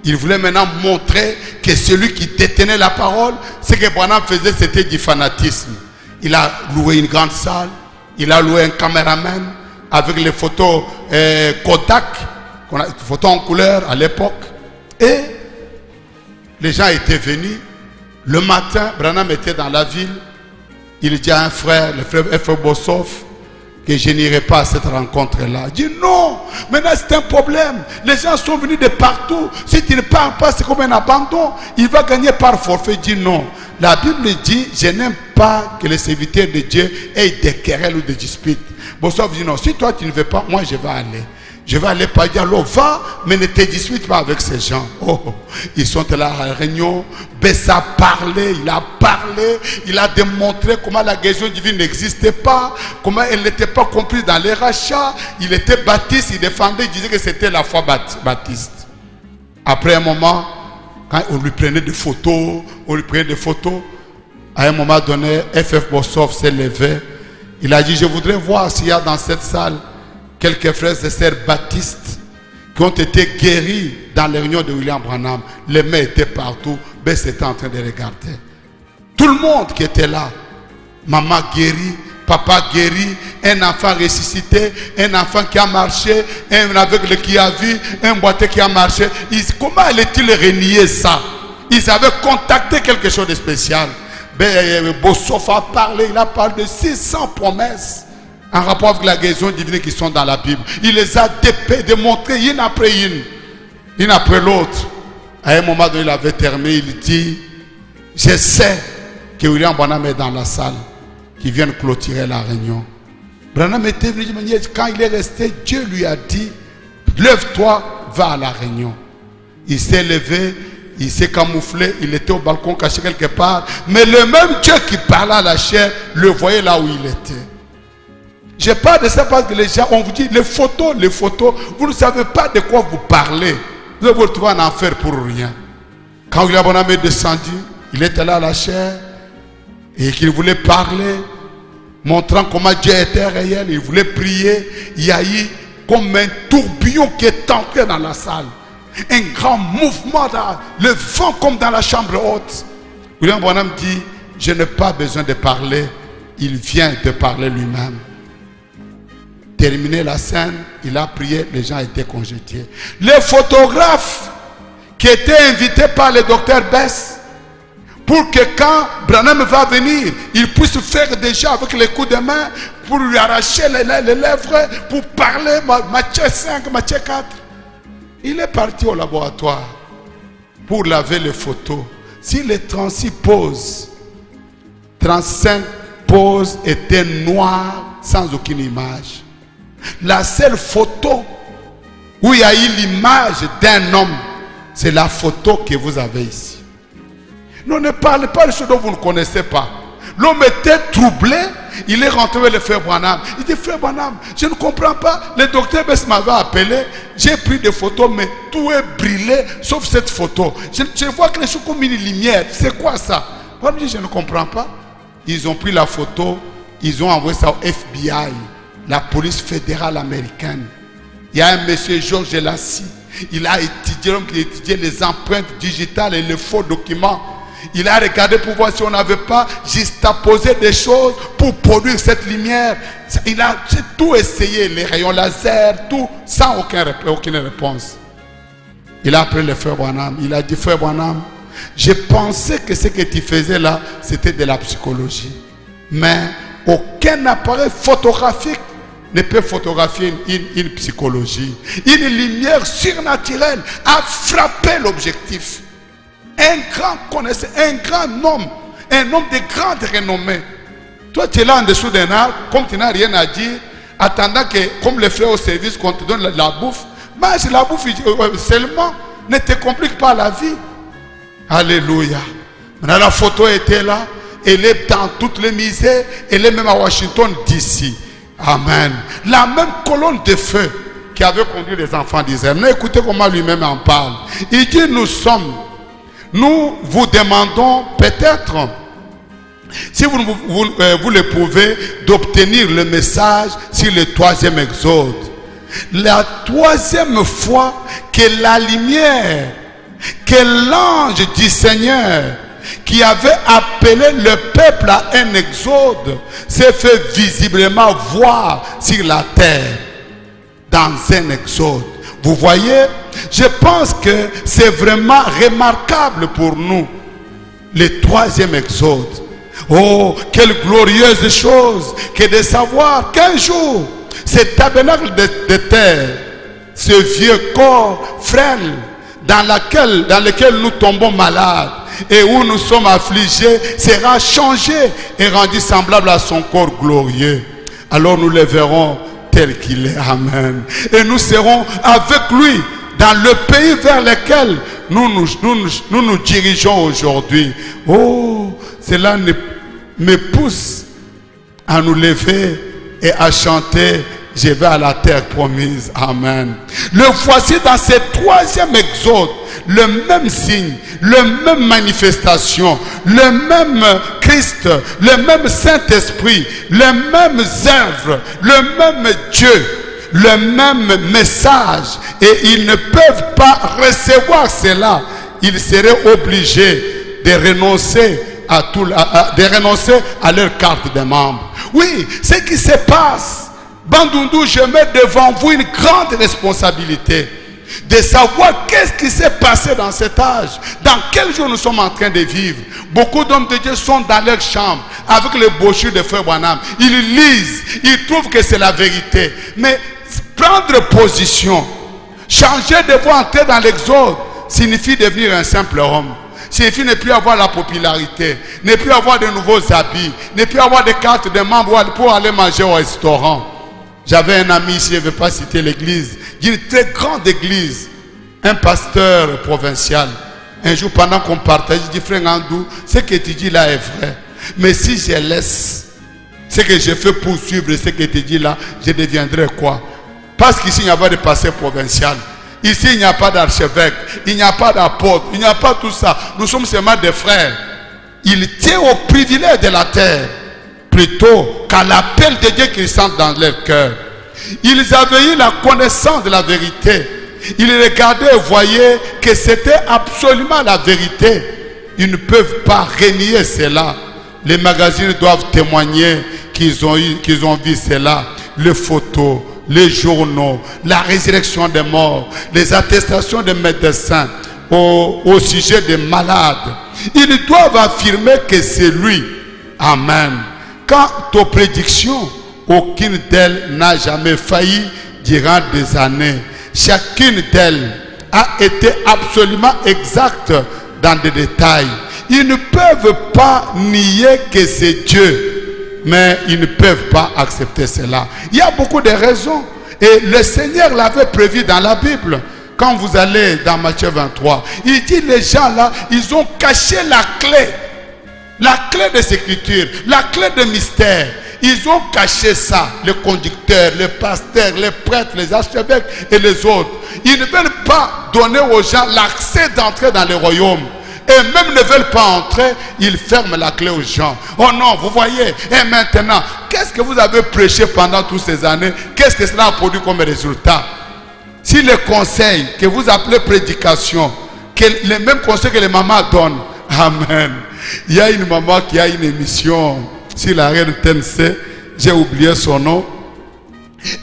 Il voulait maintenant montrer que celui qui détenait la parole, ce que Branham faisait, c'était du fanatisme. Il a loué une grande salle, il a loué un caméraman avec les photos Kodak, photos en couleur à l'époque. Et les gens étaient venus. Le matin, Branham était dans la ville. Il dit à un frère, le frère F. Bossoff, que je n'irai pas à cette rencontre-là. Il dit non, maintenant c'est un problème. Les gens sont venus de partout. Si tu ne parles pas, c'est comme un abandon. Il va gagner par forfait. Il dit non. La Bible dit, je n'aime pas que les serviteurs de Dieu aient des querelles ou des disputes. Bon, ça vous dit non, si toi tu ne veux pas, moi je vais aller. Je vais aller pas dire, alors va, mais ne te dispute pas avec ces gens. Oh, ils sont là à la réunion. Bessa a parlé, il a démontré comment la guérison divine n'existait pas, comment elle n'était pas comprise dans les rachats. Il était baptiste, il défendait, il disait que c'était la foi baptiste. Après un moment, quand on lui prenait des photos, à un moment donné, F.F. Bossoff s'est levé. Il a dit, je voudrais voir s'il y a dans cette salle quelques frères et sœurs baptistes qui ont été guéris dans les réunions de William Branham. Les mains étaient partout. Bess était en train de regarder. Tout le monde qui était là. Maman guérie, papa guéri, un enfant ressuscité, un enfant qui a marché, un aveugle qui a vu, un boiteux qui a marché. Comment allait-il renier ça? Ils avaient contacté quelque chose de spécial. Bossoff a parlé, il a parlé de 600 promesses en rapport avec la guérison divine qui sont dans la Bible. Il les a démontrées une après une après l'autre. À un moment donné, il avait terminé, il dit, je sais que William Branham est dans la salle, qui vient clôturer la réunion. Branham était venu, quand il est resté, Dieu lui a dit, lève-toi, va à la réunion. Il s'est levé, il s'est camouflé, il était au balcon caché quelque part, mais le même Dieu qui parlait à la chair, le voyait là où il était. Je parle de ça parce que les gens, on vous dit, les photos, vous ne savez pas de quoi vous parlez. Vous allez vous retrouver en enfer pour rien. Quand William Branham est descendu, il était là à la chair, et qu'il voulait parler, montrant comment Dieu était réel, il voulait prier. Il y a eu comme un tourbillon qui est entré dans la salle. Un grand mouvement, le vent comme dans la chambre haute. William Branham dit, je n'ai pas besoin de parler, il vient de parler lui-même. Terminé la scène, il a prié, les gens étaient congédiés. Les photographes qui étaient invités par le docteur Bess, pour que quand Branham va venir, il puisse faire déjà avec les coups de main, pour lui arracher les lèvres, pour parler Matthieu 5, Matthieu 4. Il est parti au laboratoire pour laver les photos. Si les 36 poses, 35 poses étaient noires sans aucune image. La seule photo où il y a eu l'image d'un homme, c'est la photo que vous avez ici. Non, ne parlez pas de choses dont vous ne connaissez pas. L'homme était troublé. Il est rentré vers le frère Branham. Il dit, frère Branham, je ne comprends pas. Le docteur Bess m'avait appelé. J'ai pris des photos, mais tout est brûlé, sauf cette photo. Je vois que les choses comme une lumière. C'est quoi ça? Moi, je dis, je ne comprends pas. Ils ont pris la photo. Ils ont envoyé ça au FBI, la police fédérale américaine. Il y a un monsieur Georges Lassie. Il a étudié les empreintes digitales et les faux documents. Il a regardé pour voir si on n'avait pas juxtaposé des choses pour produire cette lumière. Il a tout essayé, les rayons laser, tout, sans aucune réponse. Il a appelé le frère Branham. Il a dit, frère Branham, je pensais que ce que tu faisais là, c'était de la psychologie. Mais aucun appareil photographique ne peut photographier une psychologie. Une lumière surnaturelle a frappé l'objectif. Un grand connaisseur, un grand homme, un homme de grande renommée. Toi, tu es là en dessous d'un arbre, comme tu n'as rien à dire, attendant que, comme les frères au service, qu'on te donne la bouffe. Mange la bouffe seulement, ne te complique pas la vie. Alléluia. Maintenant, la photo était là, elle est dans toutes les misères, elle est même à Washington DC. Amen. La même colonne de feu qui avait conduit les enfants d'Israël. Écoutez comment lui-même en parle. Il dit, nous vous demandons peut-être, si vous le pouvez, d'obtenir le message sur le 3e exode. La 3e fois que la lumière, que l'ange du Seigneur, qui avait appelé le peuple à un exode, s'est fait visiblement voir sur la terre, dans un exode. Vous voyez, je pense que c'est vraiment remarquable pour nous, le 3e exode. Oh, quelle glorieuse chose que de savoir qu'un jour, ce tabernacle de terre, ce vieux corps frêle dans lequel nous tombons malades, et où nous sommes affligés sera changé et rendu semblable à son corps glorieux. Alors nous le verrons tel qu'il est. Amen. Et nous serons avec lui dans le pays vers lequel nous nous dirigeons aujourd'hui. Oh, cela me pousse à nous lever et à chanter. Je vais à la terre promise. Amen. Le voici dans ce troisième exode. Le même signe, la même manifestation, le même Christ, le même Saint-Esprit, les mêmes œuvres, le même Dieu, le même message. Et ils ne peuvent pas recevoir cela. Ils seraient obligés de renoncer à leur carte de membre. Oui, ce qui se passe, Bandundu, je mets devant vous une grande responsabilité de savoir qu'est-ce qui s'est passé dans cet âge, dans quel jour nous sommes en train de vivre. Beaucoup d'hommes de Dieu sont dans leur chambre avec les brochures de Frère Branham. Ils lisent, ils trouvent que c'est la vérité. Mais prendre position, changer de voie, entrer dans l'exode, signifie devenir un simple homme. Signifie ne plus avoir la popularité, ne plus avoir de nouveaux habits, ne plus avoir de cartes de membres pour aller manger au restaurant. J'avais un ami ici, je ne vais pas citer l'église, d'une très grande église, un pasteur provincial. Un jour, pendant qu'on partage, il dit, frère Ngandou, ce que tu dis là est vrai. Mais si je laisse ce que je fais poursuivre ce que tu dis là, je deviendrai quoi? Parce qu'ici, il n'y a pas de pasteur provincial. Ici, il n'y a pas d'archevêque, il n'y a pas d'apôtre, il n'y a pas tout ça. Nous sommes seulement des frères. Ils tiennent au privilège de la terre plutôt qu'à l'appel de Dieu qu'ils sentent dans leur cœur. Ils avaient eu la connaissance de la vérité. Ils regardaient et voyaient que c'était absolument la vérité. Ils ne peuvent pas renier cela. Les magazines doivent témoigner qu'ils ont vu cela. Les photos, les journaux, la résurrection des morts, les attestations des médecins au sujet des malades. Ils doivent affirmer que c'est lui. Amen. Quant aux prédictions, aucune d'elles n'a jamais failli durant des années. Chacune d'elles a été absolument exacte dans des détails. Ils ne peuvent pas nier que c'est Dieu, mais ils ne peuvent pas accepter cela. Il y a beaucoup de raisons. Et le Seigneur l'avait prévu dans la Bible. Quand vous allez dans Matthieu 23, il dit les gens là, ils ont caché la clé des Écritures, la clé des mystères. Ils ont caché ça, les conducteurs, les pasteurs, les prêtres, les archevêques et les autres. Ils ne veulent pas donner aux gens l'accès d'entrer dans le royaume. Et même ne veulent pas entrer, ils ferment la clé aux gens. Oh non, vous voyez, et maintenant, qu'est-ce que vous avez prêché pendant toutes ces années? Qu'est-ce que cela a produit comme résultat? Si les conseils que vous appelez prédication, les mêmes conseils que les mamans donnent, amen. Il y a une maman qui a une émission sur la reine TNC, j'ai oublié son nom.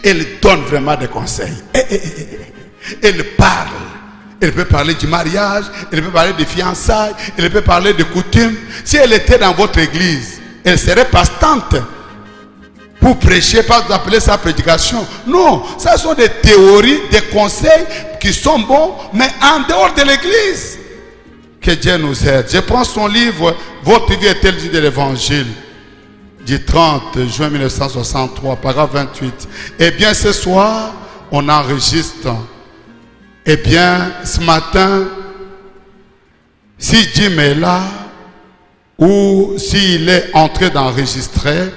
Elle donne vraiment des conseils. Elle parle. Elle peut parler du mariage, elle peut parler des fiançailles, elle peut parler des coutumes. Si elle était dans votre église, elle serait pastante pour prêcher, pas vous appeler ça prédication. Non, ça sont des théories, des conseils qui sont bons, mais en dehors de l'église. Que Dieu nous aide. Je prends son livre, Votre vie est-elle digne de l'évangile, du 30 juin 1963, paragraphe 28. Eh bien, ce soir, on enregistre. Eh bien, ce matin, si Jim est là, ou s'il est en train d'enregistrer,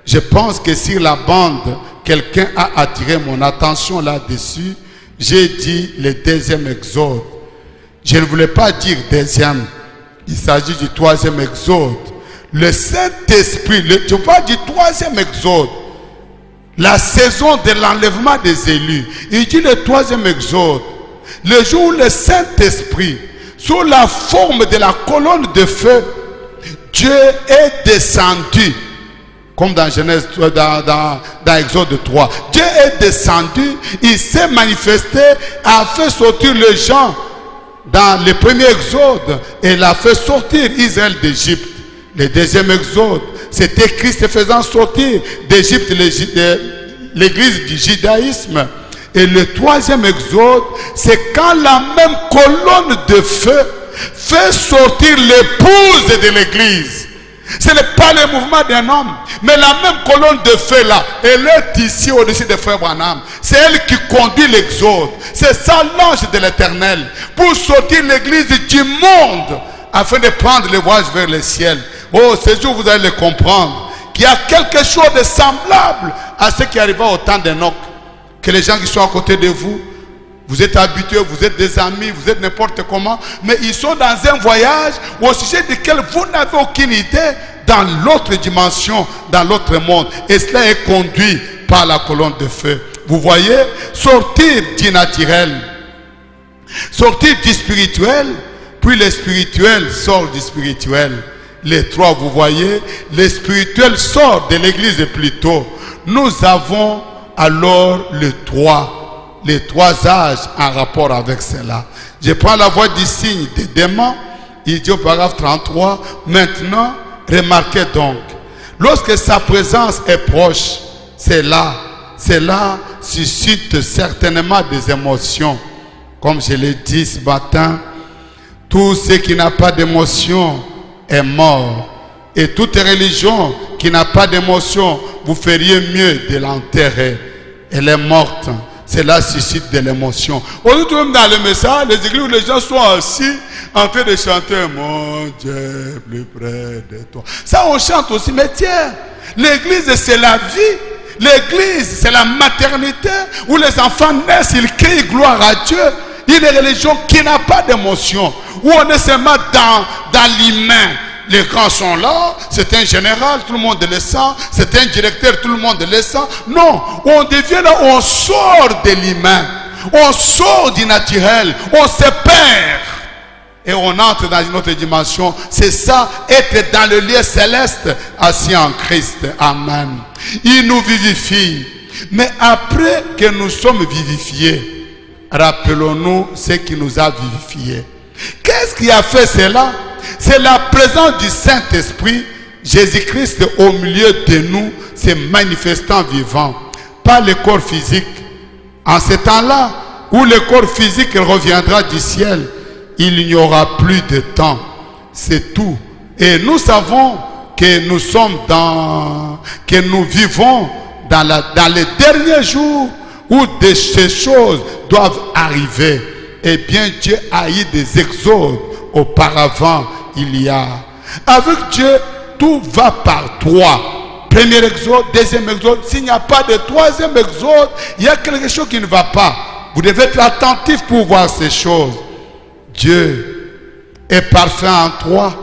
je pense que sur la bande, quelqu'un a attiré mon attention là-dessus. J'ai dit le deuxième exode. Je ne voulais pas dire deuxième. Il s'agit du troisième exode. Le Saint-Esprit, je ne veux pas dire troisième exode. La saison de l'enlèvement des élus. Il dit le troisième exode. Le jour où le Saint-Esprit, sous la forme de la colonne de feu, Dieu est descendu. Comme dans Genèse, dans Exode 3. Dieu est descendu, il s'est manifesté, a fait sortir les gens dans le premier exode. Et il a fait sortir Israël d'Égypte. Le deuxième exode, c'était Christ faisant sortir d'Égypte l'église du judaïsme. Et le troisième exode, c'est quand la même colonne de feu fait sortir l'épouse de l'église. Ce n'est pas le mouvement d'un homme, mais la même colonne de feu là, elle est ici au-dessus de frère Branham. C'est elle qui conduit l'exode. C'est ça l'ange de l'éternel, pour sortir l'église du monde, afin de prendre le voyage vers le ciel. Oh, ce jour vous allez le comprendre, qu'il y a quelque chose de semblable à ce qui arriva au temps d'Enoch. Que les gens qui sont à côté de vous, vous êtes habitués, vous êtes des amis, vous êtes n'importe comment, mais ils sont dans un voyage au sujet duquel vous n'avez aucune idée, dans l'autre dimension, dans l'autre monde. Et cela est conduit par la colonne de feu. Vous voyez, sortir du naturel, sortir du spirituel, puis le spirituel sort du spirituel. Les trois, vous voyez, le spirituel sort de l'église plutôt. Nous avons alors les trois âges en rapport avec cela. Je prends la voie du signe des démons. Il dit au paragraphe 33, maintenant, remarquez donc, lorsque sa présence est proche, cela suscite certainement des émotions. Comme je l'ai dit ce matin, tout ce qui n'a pas d'émotion est mort. Et toute religion qui n'a pas d'émotion, vous feriez mieux de l'enterrer. Elle est morte. Cela suscite de l'émotion. Aujourd'hui, même dans le message, les églises où les gens sont assis en train de chanter « Mon Dieu, plus près de toi ». Ça, on chante aussi. Mais tiens, l'église, c'est la vie. L'église, c'est la maternité où les enfants naissent, ils crient gloire à Dieu. Une religion qui n'a pas d'émotion, où on est seulement dans l'humain. Les grands sont là, c'est un général, tout le monde le sent, c'est un directeur, tout le monde le sent. Non, on devient là, on sort de l'humain, on sort du naturel, on se perd et on entre dans une autre dimension. C'est ça, être dans le lieu céleste, assis en Christ. Amen. Il nous vivifie. Mais après que nous sommes vivifiés, rappelons-nous ce qui nous a vivifiés. Qu'est-ce qui a fait cela? C'est la présence du Saint-Esprit, Jésus-Christ au milieu de nous, se manifestant vivant, pas le corps physique. En ce temps-là, où le corps physique reviendra du ciel, il n'y aura plus de temps. C'est tout. Et nous savons que nous vivons dans les derniers jours où ces choses doivent arriver. Eh bien, Dieu a eu des exodes. Auparavant, il y a. Avec Dieu, tout va par trois. Premier exode, deuxième exode. S'il n'y a pas de troisième exode, il y a quelque chose qui ne va pas. Vous devez être attentif pour voir ces choses. Dieu est parfait en trois.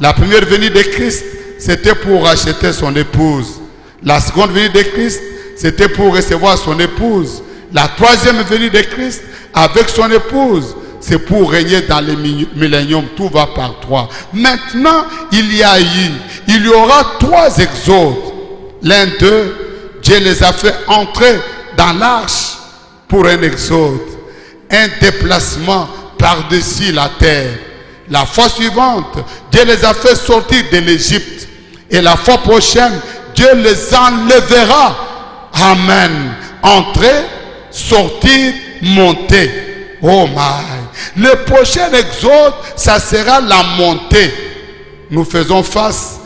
La première venue de Christ, c'était pour racheter son épouse. La seconde venue de Christ, c'était pour recevoir son épouse. La troisième venue de Christ, avec son épouse, c'est pour régner dans les milléniums. Tout va par trois. Maintenant, il y aura trois exodes. L'un d'eux, Dieu les a fait entrer dans l'arche pour un exode. Un déplacement par-dessus la terre. La fois suivante, Dieu les a fait sortir de l'Égypte. Et la fois prochaine, Dieu les enlèvera. Amen. Entrer, sortir, monter. Oh my. Le prochain exode, ça sera la montée. Nous faisons face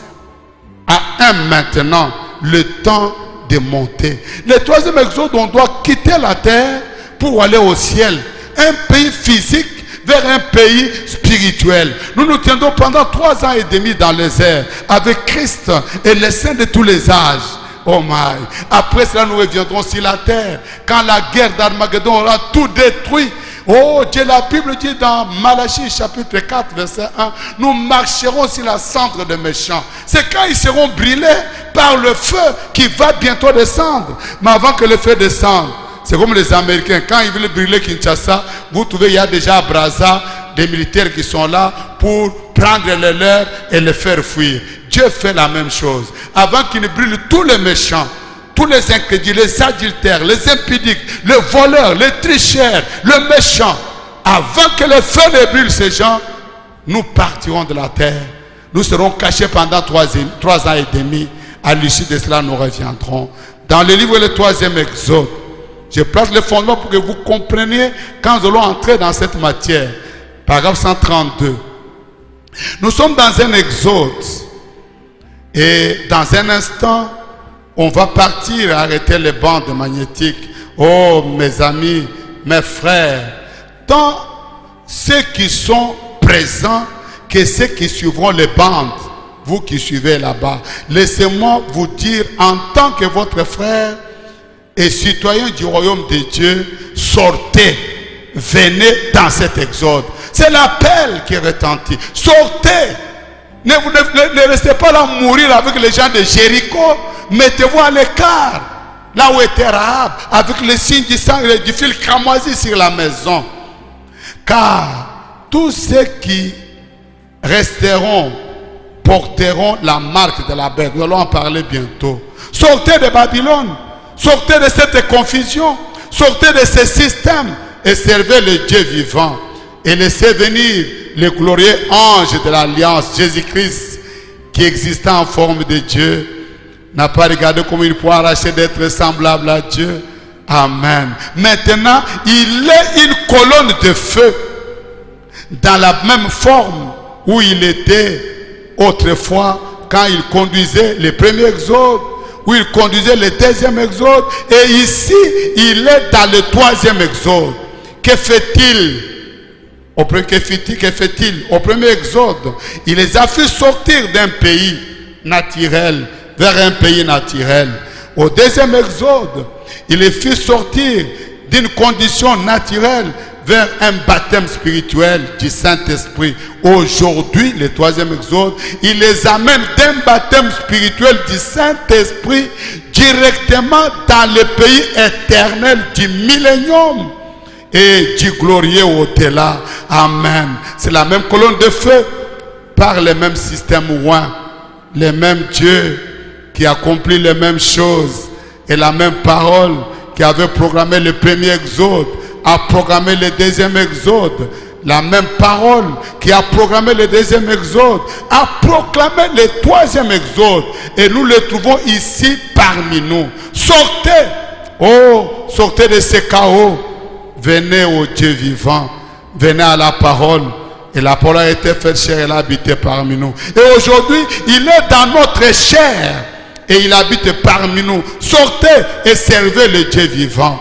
à un maintenant, le temps de monter. Le troisième exode, on doit quitter la terre pour aller au ciel. Un pays physique vers un pays spirituel. Nous nous tiendrons pendant 3 ans et demi dans les airs avec Christ et les saints de tous les âges. Oh my. Après cela, nous reviendrons sur la terre. Quand la guerre d'Armageddon aura tout détruit. Oh Dieu, la Bible dit dans Malachie chapitre 4 verset 1, nous marcherons sur la cendre des méchants. C'est quand ils seront brûlés par le feu qui va bientôt descendre. Mais avant que le feu descende, c'est comme les Américains, quand ils veulent brûler Kinshasa, vous trouvez il y a déjà à Brazza des militaires qui sont là pour prendre les leurs et les faire fuir. Dieu fait la même chose. Avant qu'il ne brûle tous les méchants, tous les incrédules, les adultères, les impudiques, les voleurs, les tricheurs, le méchant, avant que le feu ne brûle ces gens, nous partirons de la terre. Nous serons cachés pendant 3 ans et demi. À l'issue de cela, nous reviendrons. Dans le livre Le Troisième Exode, je place le fondement pour que vous compreniez quand nous allons entrer dans cette matière. Paragraphe 132. Nous sommes dans un exode. Et dans un instant, on va partir arrêter les bandes magnétiques. Oh, mes amis, mes frères, tant ceux qui sont présents que ceux qui suivront les bandes, vous qui suivez là-bas, laissez-moi vous dire en tant que votre frère et citoyen du royaume de Dieu, sortez, venez dans cet exode. C'est l'appel qui retentit. Sortez. Ne restez pas là mourir avec les gens de Jéricho. Mettez-vous à l'écart. Là où était Rahab, avec le signe du sang et du fil cramoisi sur la maison. Car tous ceux qui resteront porteront la marque de la bête. Nous allons en parler bientôt. Sortez de Babylone. Sortez de cette confusion. Sortez de ce système et servez le Dieu vivant. Et laissez venir le glorieux ange de l'alliance, Jésus-Christ, qui existait en forme de Dieu, n'a pas regardé comme il pourrait arracher d'être semblable à Dieu. Amen. Maintenant, il est une colonne de feu dans la même forme où il était autrefois quand il conduisait le premier exode, où il conduisait le deuxième exode, et ici, il est dans le troisième exode. Que fait-il? Que fait-il? Au premier exode, il les a fait sortir d'un pays naturel vers un pays naturel. Au deuxième exode, il les fit sortir d'une condition naturelle vers un baptême spirituel du Saint-Esprit. Aujourd'hui, le troisième exode, il les amène d'un baptême spirituel du Saint-Esprit directement dans le pays éternel du millénium et du glorieux au-delà. Amen. C'est la même colonne de feu par le même système ouin, le même Dieu qui accomplit les mêmes choses, et la même parole qui avait programmé le premier exode a programmé le deuxième exode. La même parole qui a programmé le deuxième exode a proclamé le troisième exode, et nous le trouvons ici parmi nous. Sortez, oh, sortez de ce chaos. Venez au Dieu vivant, venez à la parole, et la parole a été faite chair, elle a habité parmi nous. Et aujourd'hui, il est dans notre chair et il habite parmi nous. Sortez et servez le Dieu vivant.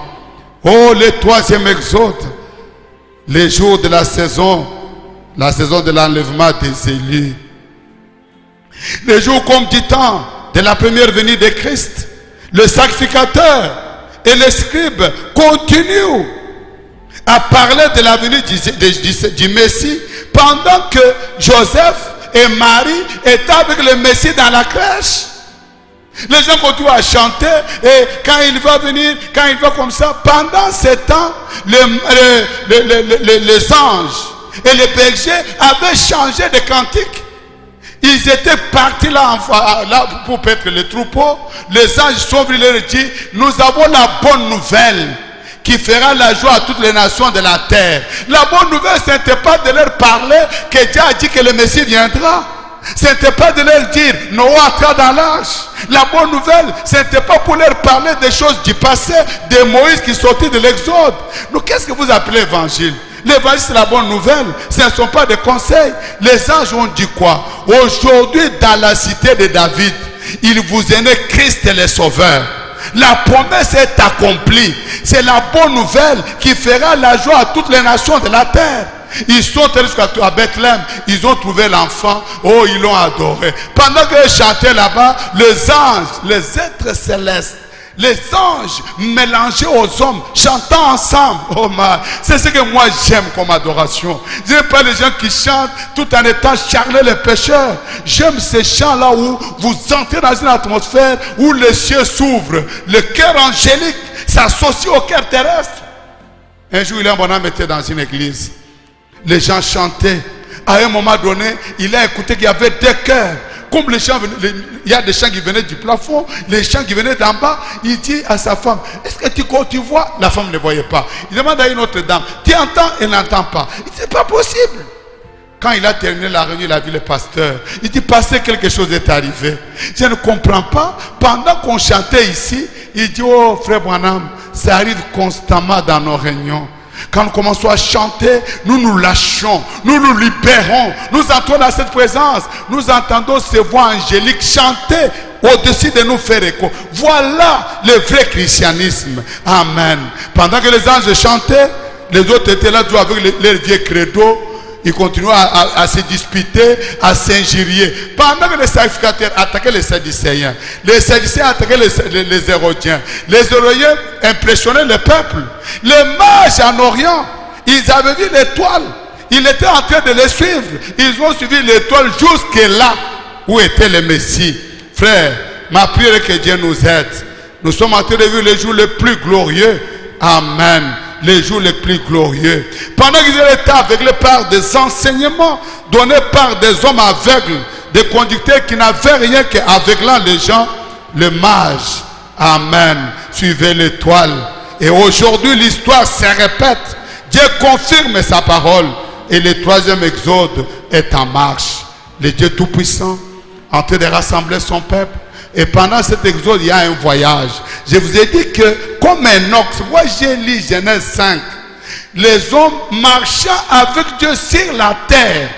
Oh, le troisième exode, les jours de la saison de l'enlèvement des élus. Les jours comme du temps de la première venue de Christ, le sacrificateur et les scribes continuent à parler de la venue du Messie pendant que Joseph et Marie étaient avec le Messie dans la crèche. Les gens continuent à chanter, et quand il va venir, quand il va comme ça, pendant ce temps, les anges et les bergers avaient changé de cantique. Ils étaient partis là pour paître le troupeau. Les anges sont venus leur dire: nous avons la bonne nouvelle qui fera la joie à toutes les nations de la terre. La bonne nouvelle, ce n'était pas de leur parler que Dieu a dit que le Messie viendra. Ce n'était pas de leur dire Noé entra dans l'arche. La bonne nouvelle, ce n'était pas pour leur parler des choses du passé, de Moïse qui sortit de l'Exode. Donc qu'est-ce que vous appelez évangile? L'évangile, c'est la bonne nouvelle. Ce ne sont pas des conseils. Les anges ont dit quoi? Aujourd'hui, dans la cité de David, il vous est né Christ le Sauveur. La promesse est accomplie. C'est la bonne nouvelle qui fera la joie à toutes les nations de la terre. Ils sont allés jusqu'à Bethléem. Ils ont trouvé l'enfant. Oh, ils l'ont adoré. Pendant qu'ils chantaient là-bas, les anges, les êtres célestes, les anges mélangés aux hommes, chantant ensemble. Oh my, c'est ce que moi j'aime comme adoration. Je n'aime pas les gens qui chantent tout en étant charlés les pécheurs. J'aime ces chants-là où vous entrez dans une atmosphère où les cieux s'ouvrent. Le cœur angélique s'associe au cœur terrestre. Un jour, William Branham était dans une église. Les gens chantaient. À un moment donné, il a écouté qu'il y avait deux chœurs. Comme les chants, il y a des chants qui venaient du plafond, les chants qui venaient d'en bas. Il dit à sa femme: est-ce que tu vois? La femme ne voyait pas. Il demande à une autre dame: tu entends? Elle n'entend pas. Il dit: c'est pas possible. Quand il a terminé la réunion, il a vu le pasteur. Il dit: pasteur, quelque chose est arrivé. Je ne comprends pas. Pendant qu'on chantait ici, il dit: oh frère Branham, ça arrive constamment dans nos réunions. Quand nous commençons à chanter, nous nous lâchons, nous nous libérons, nous entrons dans cette présence, nous entendons ces voix angéliques chanter au-dessus de nous faire écho. Voilà le vrai christianisme. Amen. Pendant que les anges chantaient, les autres étaient là toujours avec les vieux credos. Ils continuaient à se disputer, à s'injurier. Pendant que les sacrificateurs attaquaient les Sadducéens attaquaient les Hérodiens. Les Hérodiens impressionnaient le peuple. Les mages en Orient, ils avaient vu l'étoile. Ils étaient en train de les suivre. Ils ont suivi l'étoile jusque là où était le Messie. Frère, ma prière est que Dieu nous aide. Nous sommes en train de vivre les jours les plus glorieux. Amen. Les jours les plus glorieux. Pendant qu'ils étaient aveuglés par des enseignements donnés par des hommes aveugles, des conducteurs qui n'avaient rien qu'aveuglant les gens, le mage, amen, suivait l'étoile. Et aujourd'hui, l'histoire se répète. Dieu confirme sa parole. Et le troisième exode est en marche. Le Dieu Tout-Puissant, en train de rassembler son peuple. Et pendant cet exode, il y a un voyage. Je vous ai dit que, comme un ox, moi j'ai lu Genèse 5, les hommes marchant avec Dieu sur la terre,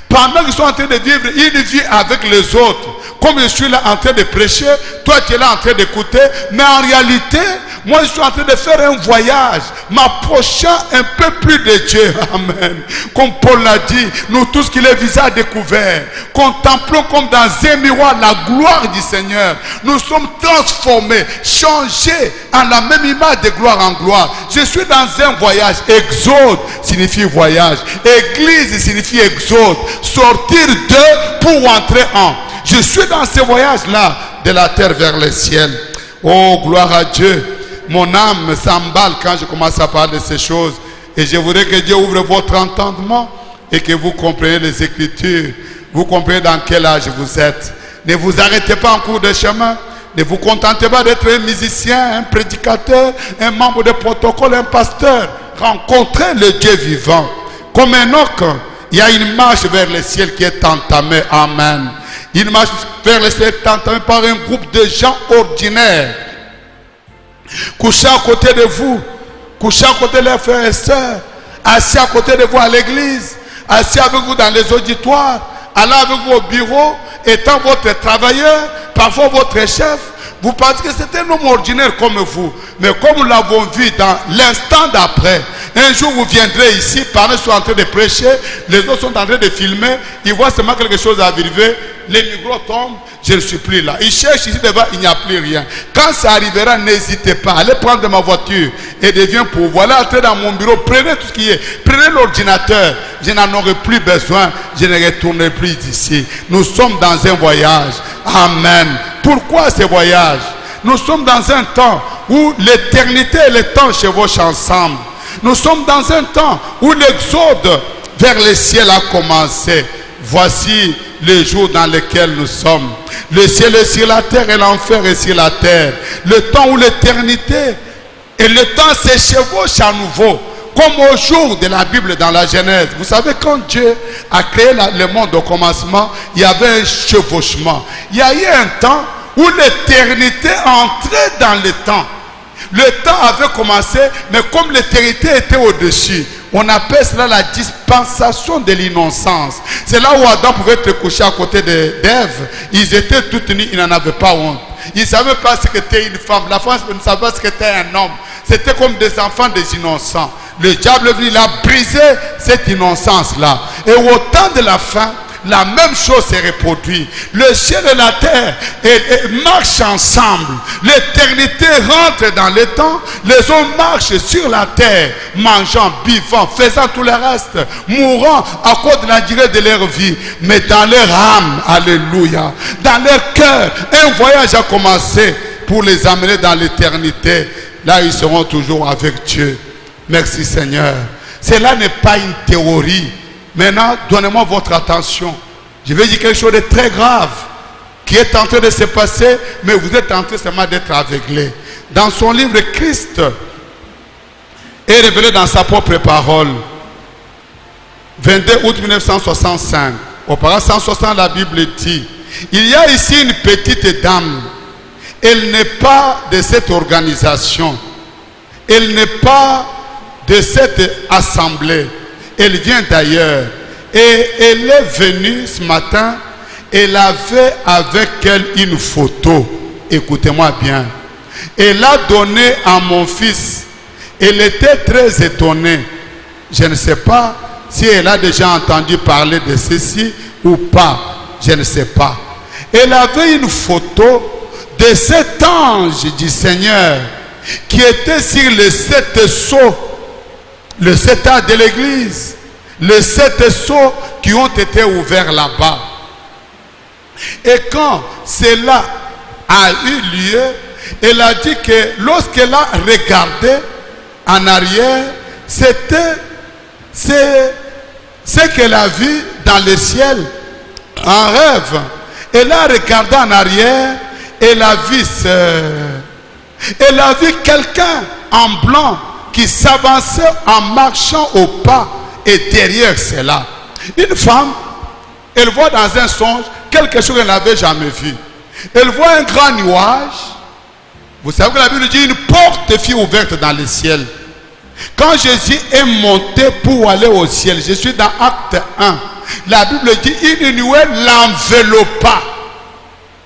pendant qu'ils sont en train de vivre une vie avec les autres. Comme je suis là en train de prêcher, toi tu es là en train d'écouter, mais en réalité, moi je suis en train de faire un voyage, m'approchant un peu plus de Dieu. Amen. Comme Paul l'a dit, nous tous qui les visage découvert, contemplons comme dans un miroir la gloire du Seigneur. Nous sommes transformés, changés en la même image de gloire en gloire. Je suis dans un voyage. Exode signifie voyage. Église signifie exode. Sortir de pour entrer en. Je suis dans ce voyage-là de la terre vers le ciel. Oh, gloire à Dieu. Mon âme s'emballe quand je commence à parler de ces choses. Et je voudrais que Dieu ouvre votre entendement et que vous compreniez les Écritures. Vous comprenez dans quel âge vous êtes. Ne vous arrêtez pas en cours de chemin. Ne vous contentez pas d'être un musicien, un prédicateur, un membre de protocole, un pasteur. Rencontrez le Dieu vivant. Comme un oc, il y a une marche vers le ciel qui est entamée. Amen. Une marche vers le ciel est entamée par un groupe de gens ordinaires. Couchés à côté de vous, couchés à côté de leurs frères et sœurs, assis à côté de vous à l'église, assis avec vous dans les auditoires, allant avec vous au bureau, étant votre travailleur, parfois votre chef. Vous pensez que c'est un homme ordinaire comme vous. Mais comme nous l'avons vu dans l'instant d'après, un jour vous viendrez ici, pendant que je suis en train de prêcher, les autres sont en train de filmer, ils voient seulement quelque chose arriver, les micros tombent, je ne suis plus là. Ils cherchent ici devant, il n'y a plus rien. Quand ça arrivera, n'hésitez pas, allez prendre ma voiture et deviens pour vous. Allez entrer dans mon bureau, prenez tout ce qui est, prenez l'ordinateur, je n'en aurai plus besoin, je ne retournerai plus ici. Nous sommes dans un voyage. Amen. Pourquoi ce voyage? Nous sommes dans un temps où l'éternité et le temps chevauchent ensemble. Nous sommes dans un temps où l'exode vers le ciel a commencé. Voici les jours dans lesquels nous sommes. Le ciel est sur la terre et l'enfer est sur la terre. Le temps où l'éternité et le temps se chevauchent à nouveau. Comme au jour de la Bible dans la Genèse. Vous savez, quand Dieu a créé le monde au commencement, il y avait un chevauchement. Il y a eu un temps où l'éternité entrait dans le temps. Le temps avait commencé, mais comme l'éternité était au-dessus, on appelle cela la dispensation de l'innocence. C'est là où Adam pouvait être couché à côté d'Ève. Ils étaient tous unis, ils n'en avaient pas honte. Ils ne savaient pas ce qu'était une femme. La femme ne savait pas ce qu'était un homme. C'était comme des enfants, des innocents. Le diable est venu, il a brisé cette innocence-là. Et au temps de la fin, la même chose se reproduit. Le ciel et la terre marchent ensemble. L'éternité rentre dans le temps. Les hommes marchent sur la terre, mangeant, buvant, faisant tout le reste, mourant à cause de la durée de leur vie. Mais dans leur âme, alléluia, dans leur cœur, un voyage a commencé pour les amener dans l'éternité. Là, ils seront toujours avec Dieu. Merci Seigneur. Cela n'est pas une théorie. Maintenant, donnez-moi votre attention. Je vais dire quelque chose de très grave qui est en train de se passer, mais vous êtes en train seulement d'être aveuglé. Dans son livre, Christ est révélé dans sa propre parole. 22 août 1965. Au paragraphe 160, la Bible dit: il y a ici une petite dame. Elle n'est pas de cette organisation. Elle n'est pas de cette assemblée. Elle vient d'ailleurs. Et elle est venue ce matin. Elle avait avec elle une photo. Écoutez-moi bien. Elle a donné à mon fils. Elle était très étonnée. Je ne sais pas si elle a déjà entendu parler de ceci ou pas. Je ne sais pas. Elle avait une photo de cet ange du Seigneur qui était sur les 7 sceaux, les 7 arcs de l'église, les 7 sceaux qui ont été ouverts là-bas. Et quand cela a eu lieu, elle a dit que lorsqu'elle a regardé en arrière, c'était ce qu'elle a vu dans le ciel en rêve. Elle a regardé en arrière, elle a vu quelqu'un en blanc qui s'avançait en marchant au pas, et derrière cela, une femme, elle voit dans un songe quelque chose qu'elle n'avait jamais vu. Elle voit un grand nuage. Vous savez que la Bible dit une porte fut ouverte dans le ciel. Quand Jésus est monté pour aller au ciel, je suis dans Acte 1. La Bible dit une nuée l'enveloppa.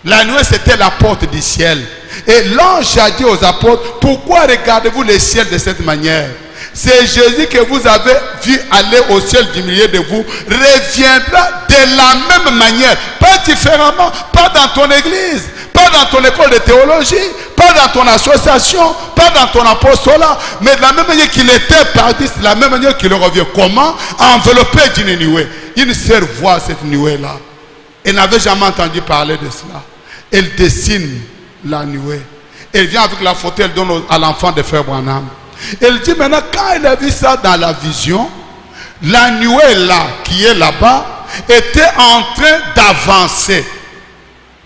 La nuée, c'était la porte du ciel. Et l'ange a dit aux apôtres, pourquoi regardez-vous le ciel de cette manière? C'est Jésus que vous avez vu aller au ciel du milieu de vous, reviendra de la même manière, pas différemment, pas dans ton église, pas dans ton école de théologie, pas dans ton association, pas dans ton apostolat, mais de la même manière qu'il était parti, de la même manière qu'il revient. Comment? Enveloppé d'une nuée. Une sœur voit cette nuée-là. Elle n'avait jamais entendu parler de cela. Elle dessine la nuée. Elle vient avec la photo, elle donne à l'enfant de Frère Branham. Elle dit maintenant, quand elle a vu ça dans la vision, la nuée là, qui est là-bas, était en train d'avancer.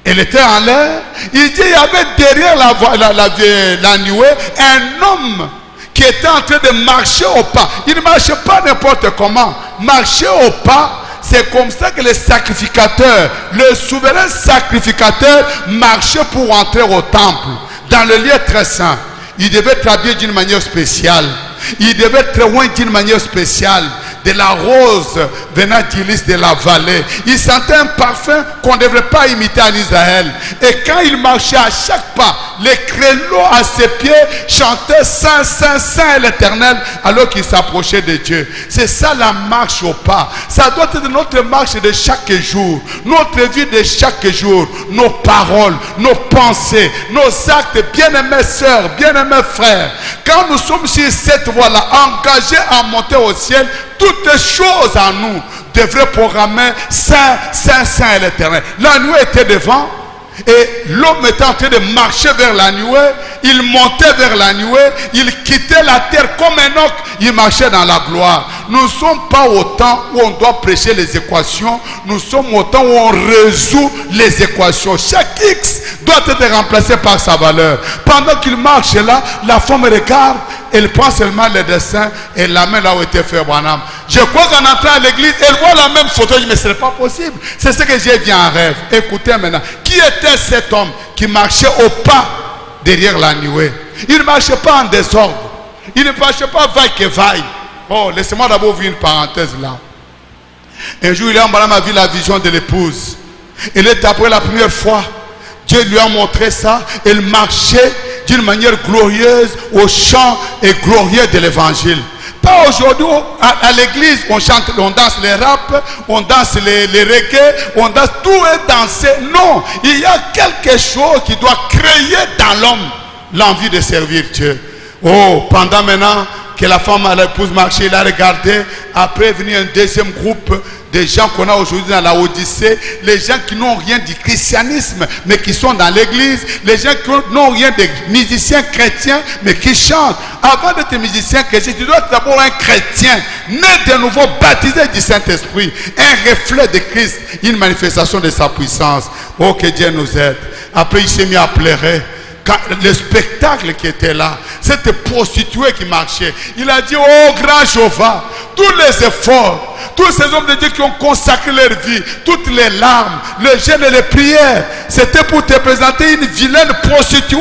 Elle était en l'air. Il dit, il y avait derrière la nuée un homme qui était en train de marcher au pas. Il ne marchait pas n'importe comment. Marcher au pas, c'est comme ça que les sacrificateurs, le souverain sacrificateur marchait pour entrer au temple, dans le lieu très saint. Il devait être habillé d'une manière spéciale. Il devait être loin d'une manière spéciale. De la rose venant du lys de la vallée. Il sentait un parfum qu'on ne devrait pas imiter en Israël. Et quand il marchait à chaque pas, les créneaux à ses pieds chantaient Saint, Saint, Saint est l'Éternel alors qu'il s'approchait de Dieu. C'est ça la marche au pas. Ça doit être notre marche de chaque jour. Notre vie de chaque jour. Nos paroles, nos pensées, nos actes. Bien-aimés sœurs, bien-aimés frères. Quand nous sommes sur cette voie-là, engagés à monter au ciel, toutes choses en nous devraient programmer Saint, Saint, Saint est l'Éternel. La nuée était devant et l'homme était en train de marcher vers la nuée. Il montait vers la nuée. Il quittait la terre comme Enoch. Il marchait dans la gloire. Nous ne sommes pas au temps où on doit prêcher les équations. Nous sommes au temps où on résout les équations. Chaque X doit être remplacé par sa valeur. Pendant qu'il marche là, la femme regarde. Elle prend seulement le dessin et l'amène là où était Frère Branham. Je crois qu'en entrant à l'église, elle voit la même photo. Je dis, mais ce n'est pas possible. C'est ce que j'ai vu en rêve. Écoutez maintenant. Qui était cet homme qui marchait au pas derrière la nuée? Il ne marchait pas en désordre. Il ne marchait pas vaille que vaille. Oh, laissez-moi d'abord ouvrir une parenthèse là. Un jour, William Branham a vu la vision de l'épouse. Elle est après la première fois. Dieu lui a montré ça. Elle marchait d'une manière glorieuse au chant et glorieux de l'évangile. Pas aujourd'hui à l'église, on chante, on danse les rap, on danse les reggae, on danse, tout est dansé. Non, il y a quelque chose qui doit créer dans l'homme l'envie de servir Dieu. Oh, pendant maintenant que la femme à l'épouse marchait, il a regardé. Après est venu un deuxième groupe de gens qu'on a aujourd'hui dans la Odyssée. Les gens qui n'ont rien du christianisme, mais qui sont dans l'église. Les gens qui n'ont rien des musiciens chrétiens, mais qui chantent. Avant d'être musicien chrétien, tu dois être d'abord un chrétien, né de nouveau, baptisé du Saint-Esprit. Un reflet de Christ, une manifestation de sa puissance. Oh, que Dieu nous aide. Après, il s'est mis à pleurer. Le spectacle qui était là, cette prostituée qui marchait, il a dit, oh grand Jéhovah, tous les efforts, tous ces hommes de Dieu qui ont consacré leur vie, toutes les larmes, le jeûne et les prières, c'était pour te présenter une vilaine prostituée.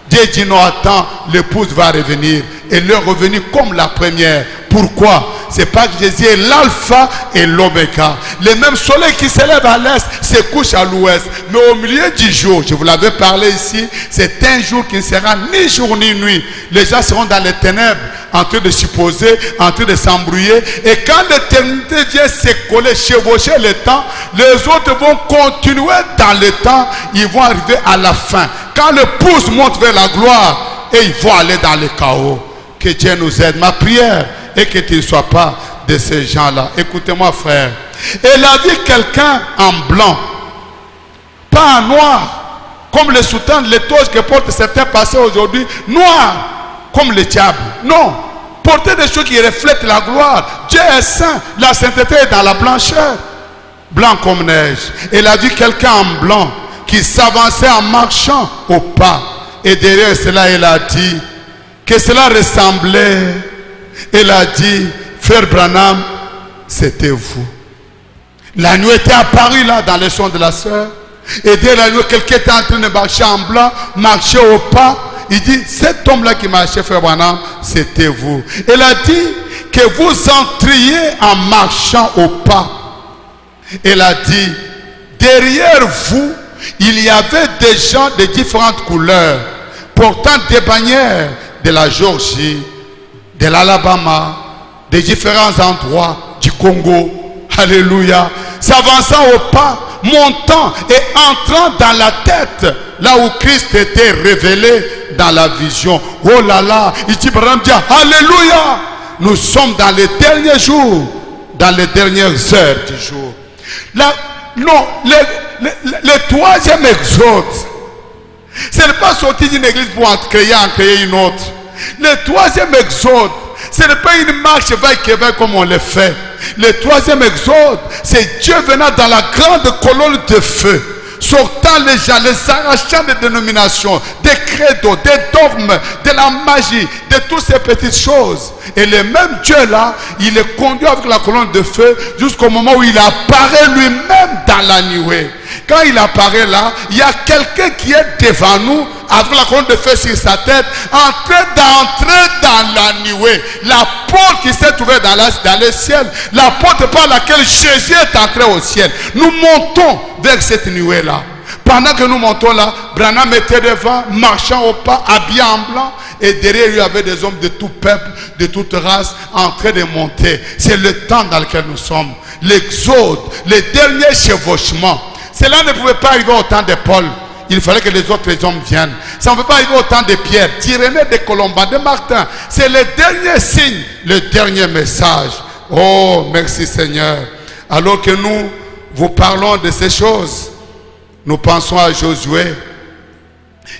Dieu dit non, attends, l'épouse va revenir. et leur revenu comme la première. Pourquoi? C'est pas que Jésus est l'alpha et l'oméga. Le même soleil qui s'élève à l'est se couche à l'ouest. Mais au milieu du jour, je vous l'avais parlé ici, c'est un jour qui ne sera ni jour ni nuit. Les gens seront dans les ténèbres, en train de supposer, en train de s'embrouiller. Et quand l'éternité vient se coller, chevaucher le temps, les autres vont continuer dans le temps. Ils vont arriver à la fin. Quand le pouce monte vers la gloire, et ils vont aller dans le chaos. Que Dieu nous aide. Ma prière est que tu ne sois pas de ces gens-là. Écoutez-moi, frère. Elle a vu quelqu'un en blanc, pas en noir, comme le soutane, les toges que portent certains passés aujourd'hui, noir, comme le diable. Non. Porter des choses qui reflètent la gloire. Dieu est saint. La sainteté est dans la blancheur. Blanc comme neige. Elle a vu quelqu'un en blanc qui s'avançait en marchant au pas. Et derrière cela, elle a dit que cela ressemblait. Elle a dit, frère Branham, c'était vous. La nuit était apparue là dans le son de la sœur. Et dès la nuit, quelqu'un était en train de marcher en blanc, marcher au pas. Il dit, cet homme-là qui marchait, frère Branham, c'était vous. Elle a dit que vous entriez en marchant au pas. Elle a dit, derrière vous, il y avait des gens de différentes couleurs, portant des bannières de la Géorgie, de l'Alabama, de différents endroits du Congo. Alléluia. S'avançant au pas, montant et entrant dans la tête, là où Christ était révélé dans la vision. Oh là là, il dit, alléluia. Nous sommes dans les derniers jours, dans les dernières heures du jour. Là, non, le troisième exode, ce n'est pas sorti d'une église pour en créer une autre. Le troisième exode, ce n'est pas une marche va-et-vient comme on le fait. Le troisième exode, c'est Dieu venant dans la grande colonne de feu, sortant les gens, les arrachant des dénominations, des credos, des dogmes, de la magie, de toutes ces petites choses. Et le même Dieu là, il est conduit avec la colonne de feu jusqu'au moment où il apparaît lui-même dans la nuée. Quand il apparaît là, il y a quelqu'un qui est devant nous avec la colonne de feu sur sa tête, en train d'entrer dans la nuée. La porte qui s'est ouverte dans le ciel, la porte par laquelle Jésus est entré au ciel. Nous montons vers cette nuée-là. Pendant que nous montons là, Branham était devant, marchant au pas, habillé en blanc. Et derrière lui, il y avait des hommes de tout peuple, de toute race, en train de monter. C'est le temps dans lequel nous sommes. L'exode, le dernier chevauchement. Cela ne pouvait pas arriver au temps de Paul. Il fallait que les autres hommes viennent. Ça ne peut pas arriver au temps de Pierre, d'Irénée, de Colomban, de Martin. C'est le dernier signe, le dernier message. Oh, merci Seigneur. Alors que nous vous parlons de ces choses, nous pensons à Josué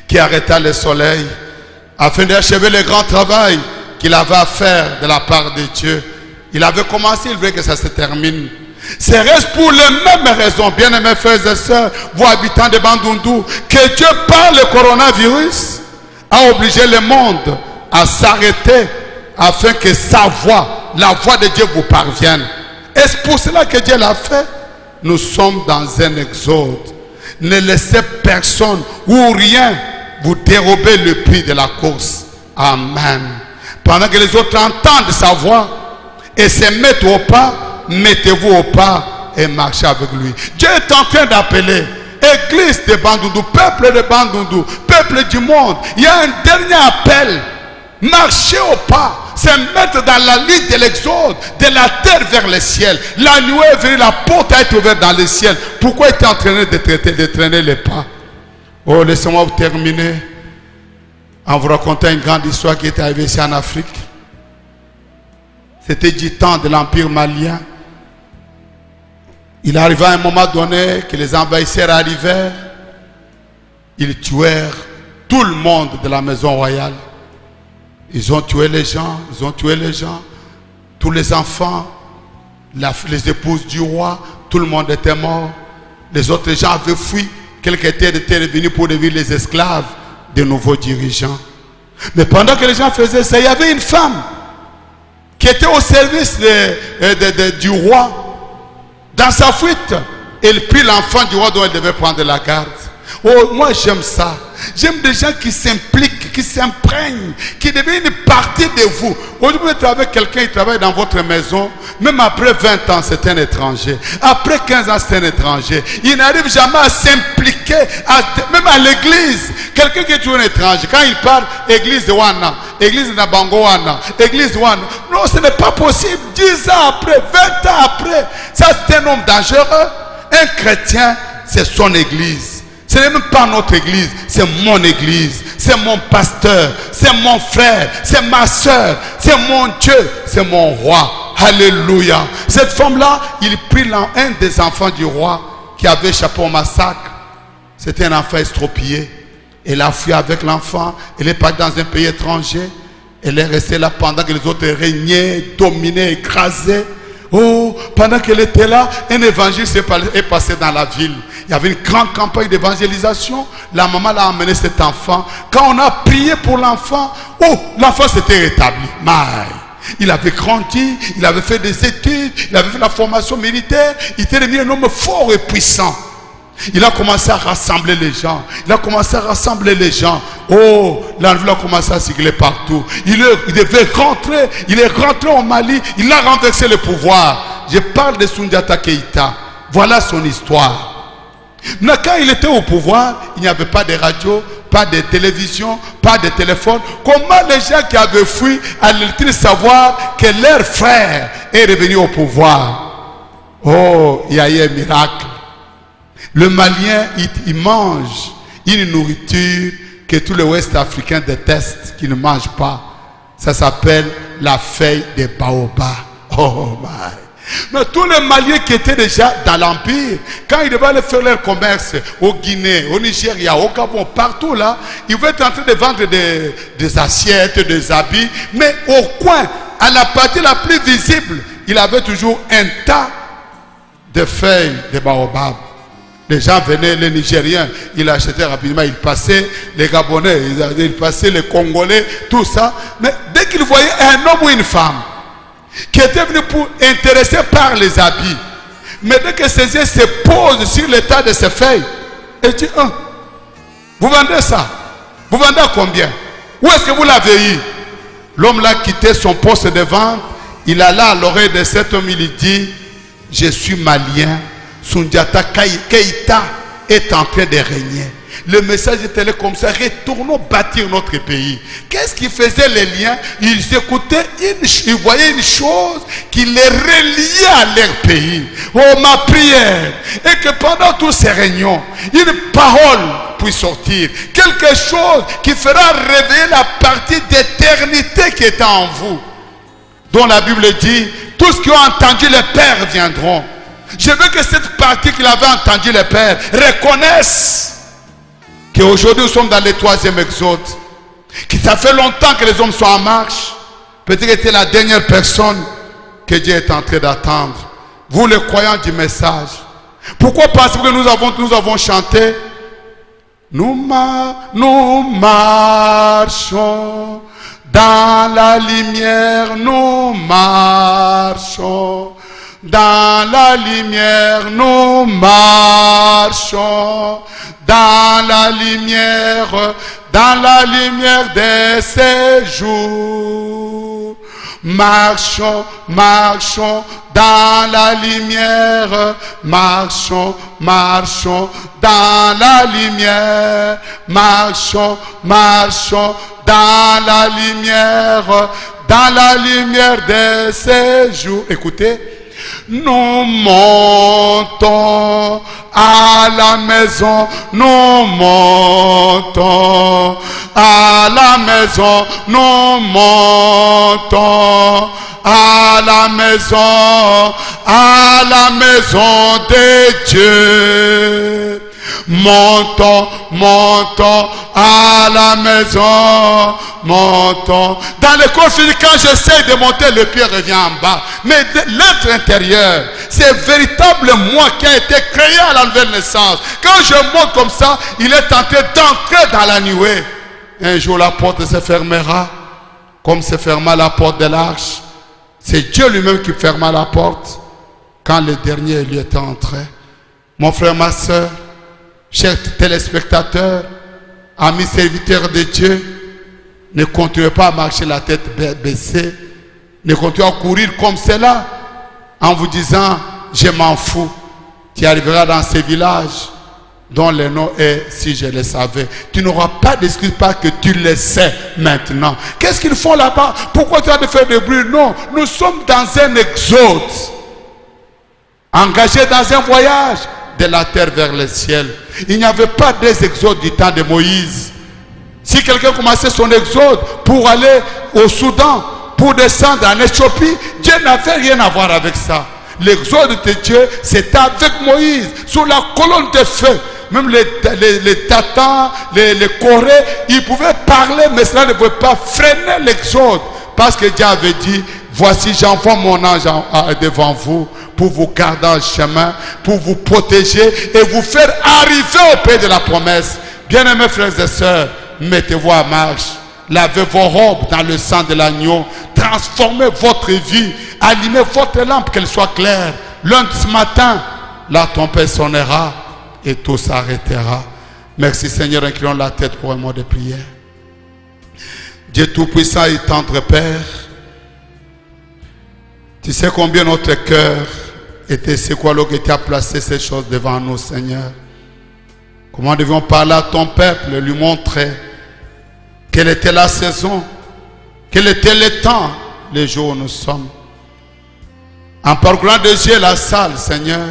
qui arrêta le soleil afin d'achever le grand travail qu'il avait à faire de la part de Dieu. Il avait commencé, il voulait que ça se termine. C'est reste pour les mêmes raisons, bien aimés frères et sœurs, vous habitants de Bandundu, que Dieu par le coronavirus a obligé le monde à s'arrêter afin que sa voix, la voix de Dieu vous parvienne. Est-ce pour cela que Dieu l'a fait? Nous sommes dans un exode. Ne laissez personne ou rien vous dérober le prix de la course. Amen. Pendant que les autres entendent sa voix et se mettent au pas, mettez-vous au pas et marchez avec lui. Dieu est en train d'appeler Église de Bandundu, peuple de Bandundu, peuple du monde. Il y a un dernier appel. Marcher au pas, se mettre dans la ligne de l'exode, de la terre vers le ciel. La nuée est venue, la porte a été ouverte dans le ciel. Pourquoi était en train de traîner les pas? Oh, laissez-moi vous terminer en vous racontant une grande histoire qui est arrivée ici en Afrique. C'était du temps de l'Empire malien. Il arriva à un moment donné que les envahisseurs arrivèrent. Ils tuèrent tout le monde de la maison royale. Ils ont tué les gens, tous les enfants, les épouses du roi, tout le monde était mort. Les autres gens avaient fui. Quelques étaient revenus pour devenir les esclaves de nouveaux dirigeants. Mais pendant que les gens faisaient ça, il y avait une femme qui était au service du roi. Dans sa fuite, elle prit l'enfant du roi dont elle devait prendre la garde. Oh, moi j'aime ça. J'aime des gens qui s'impliquent, qui s'imprègnent, qui deviennent une partie de vous. Aujourd'hui, vous travaillez avec quelqu'un, il travaille dans votre maison. Même après 20 ans, c'est un étranger. Après 15 ans, c'est un étranger. Il n'arrive jamais à s'impliquer, même à l'église. Quelqu'un qui est toujours un étranger, quand il parle, église de Wana, église de Nabango Wana, église de Wana. Non, ce n'est pas possible. 10 ans après, 20 ans après, ça c'est un homme dangereux. Un chrétien, c'est son église. Ce n'est même pas notre église, c'est mon église, c'est mon pasteur, c'est mon frère, c'est ma soeur, c'est mon Dieu, c'est mon roi. Alléluia. Cette femme-là, il prit un des enfants du roi qui avait échappé au massacre. C'était un enfant estropié. Elle a fui avec l'enfant, elle est partie dans un pays étranger. Elle est restée là pendant que les autres régnaient, dominaient, écrasaient. Oh, pendant qu'elle était là, un évangile est passé dans la ville. Il y avait une grande campagne d'évangélisation. La maman l'a emmené cet enfant. Quand on a prié pour l'enfant, oh, l'enfant s'était rétabli. Il avait grandi, il avait fait des études, il avait fait la formation militaire. Il était devenu un homme fort et puissant. Il a commencé à rassembler les gens. Oh, l'envie a commencé à circuler partout. Il devait rentrer. Il est rentré au Mali. Il a renversé le pouvoir. Je parle de Soundiata Keïta. Voilà son histoire. Mais quand il était au pouvoir, il n'y avait pas de radio, pas de télévision, pas de téléphone. Comment les gens qui avaient fui allaient-ils savoir que leur frère est revenu au pouvoir? Oh, il y a eu un miracle. Le Malien, il mange une nourriture que tous les Ouest-Africains détestent, qu'ils ne mangent pas. Ça s'appelle la feuille de baobab. Oh my! Mais tous les Maliens qui étaient déjà dans l'Empire, quand ils devaient aller faire leur commerce au Guinée, au Nigeria, au Gabon, partout là, ils veulent être en train de vendre des assiettes, des habits. Mais au coin, à la partie la plus visible, il avait toujours un tas de feuilles de baobab. Les gens venaient, les Nigériens, ils achetaient rapidement, ils passaient, les Gabonais, ils passaient, les Congolais, tout ça. Mais dès qu'ils voyaient un homme ou une femme qui était venu pour intéresser par les habits, mais dès que ces yeux se posent sur l'état de ces feuilles, et dit, vous vendez ça? Vous vendez à combien? Où est-ce que vous l'avez eu? L'homme là quitté son poste de vente, il alla à l'oreille de cet homme, il dit, je suis malien. Soundiata Keïta est en train de régner. Le message était comme ça, retournons bâtir notre pays. Qu'est-ce qui faisait les liens? Ils écoutaient, ils voyaient une chose qui les reliait à leur pays. Oh, ma prière est que pendant tous ces réunions, une parole puisse sortir. Quelque chose qui fera réveiller la partie d'éternité qui est en vous. Dont la Bible dit, tous qui ont entendu les pères viendront. Je veux que cette partie qu'il avait entendu les pères reconnaisse qu'aujourd'hui nous sommes dans le 3e exode. Que ça fait longtemps que les hommes sont en marche. Peut-être que c'était la dernière personne que Dieu est en train d'attendre. Vous les croyants du message. Pourquoi pensez-vous que nous avons chanté? Nous marchons dans la lumière, nous marchons. Dans la lumière, nous marchons. Dans la lumière de ces jours. Marchons, marchons dans la lumière. Marchons, marchons dans la lumière. Marchons, marchons dans la lumière de ces jours. Écoutez. Nous montons à la maison, nous montons à la maison, nous montons à la maison de Dieu. Montons, montons à la maison, montons. Dans le corps physique, quand j'essaie de monter, le pied revient en bas. Mais l'être intérieur, c'est véritable moi qui a été créé à la nouvelle naissance. Quand je monte comme ça, il est en train d'entrer dans la nuée. Un jour, la porte se fermera, comme se ferma la porte de l'arche. C'est Dieu lui-même qui ferma la porte quand le dernier lui était entré. Mon frère, ma soeur, chers téléspectateurs, Amis serviteurs de Dieu, ne continuez pas à marcher la tête baissée. Ne continuez à courir comme cela en vous disant « je m'en fous ». Tu arriveras dans ces villages dont le nom est « si je le savais ». Tu n'auras pas d'excuse parce que tu le sais maintenant. Qu'est-ce qu'ils font là-bas? Pourquoi tu as de faire du bruit? Non, nous sommes dans un exode. Engagés dans un voyage de la terre vers le ciel. Il n'y avait pas des exodes du temps de Moïse. Si quelqu'un commençait son exode pour aller au Soudan, pour descendre en Éthiopie, Dieu n'avait rien à voir avec ça. L'exode de Dieu, c'était avec Moïse, sous la colonne de feu. Même les tatans, les Corées, ils pouvaient parler, mais cela ne pouvait pas freiner l'exode. Parce que Dieu avait dit, voici j'envoie mon ange devant vous, pour vous garder en chemin, pour vous protéger et vous faire arriver au pays de la promesse. Bien-aimés frères et sœurs, mettez-vous en marche. Lavez vos robes dans le sang de l'agneau. Transformez votre vie. Allumez votre lampe, qu'elle soit claire. Lundi ce matin, la tempête sonnera et tout s'arrêtera. Merci Seigneur, inclinons la tête pour un mot de prière. Dieu Tout-Puissant et tendre Père, tu sais combien notre cœur était secoué alors que tu as placé ces choses devant nous, Seigneur. Comment devions parler à ton peuple, lui montrer quelle était la saison, quel était le temps, les jours où nous sommes. En parcourant de Dieu la salle, Seigneur,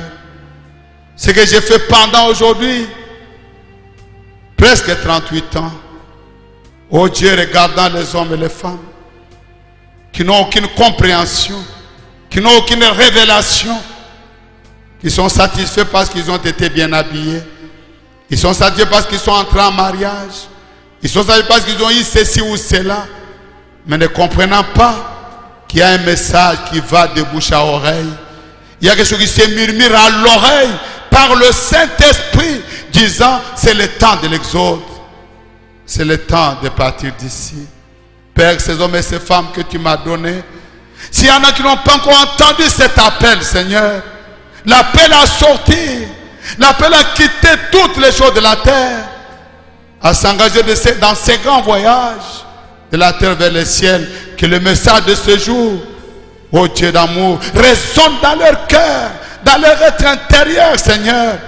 ce que j'ai fait pendant aujourd'hui, presque 38 ans, oh Dieu, regardant les hommes et les femmes, qui n'ont aucune compréhension, qui n'ont aucune révélation, qui sont satisfaits parce qu'ils ont été bien habillés, ils sont satisfaits parce qu'ils sont entrés en mariage, ils sont satisfaits parce qu'ils ont eu ceci ou cela, mais ne comprenant pas qu'il y a un message qui va de bouche à oreille. Il y a quelque chose qui se murmure à l'oreille par le Saint-Esprit, disant c'est le temps de l'exode, c'est le temps de partir d'ici. Père, ces hommes et ces femmes que tu m'as donnés, s'il y en a qui n'ont pas encore entendu cet appel, Seigneur, l'appel à sortir, l'appel à quitter toutes les choses de la terre, à s'engager dans ces grands voyages de la terre vers le ciel, que le message de ce jour, ô Dieu d'amour, résonne dans leur cœur, dans leur être intérieur, Seigneur,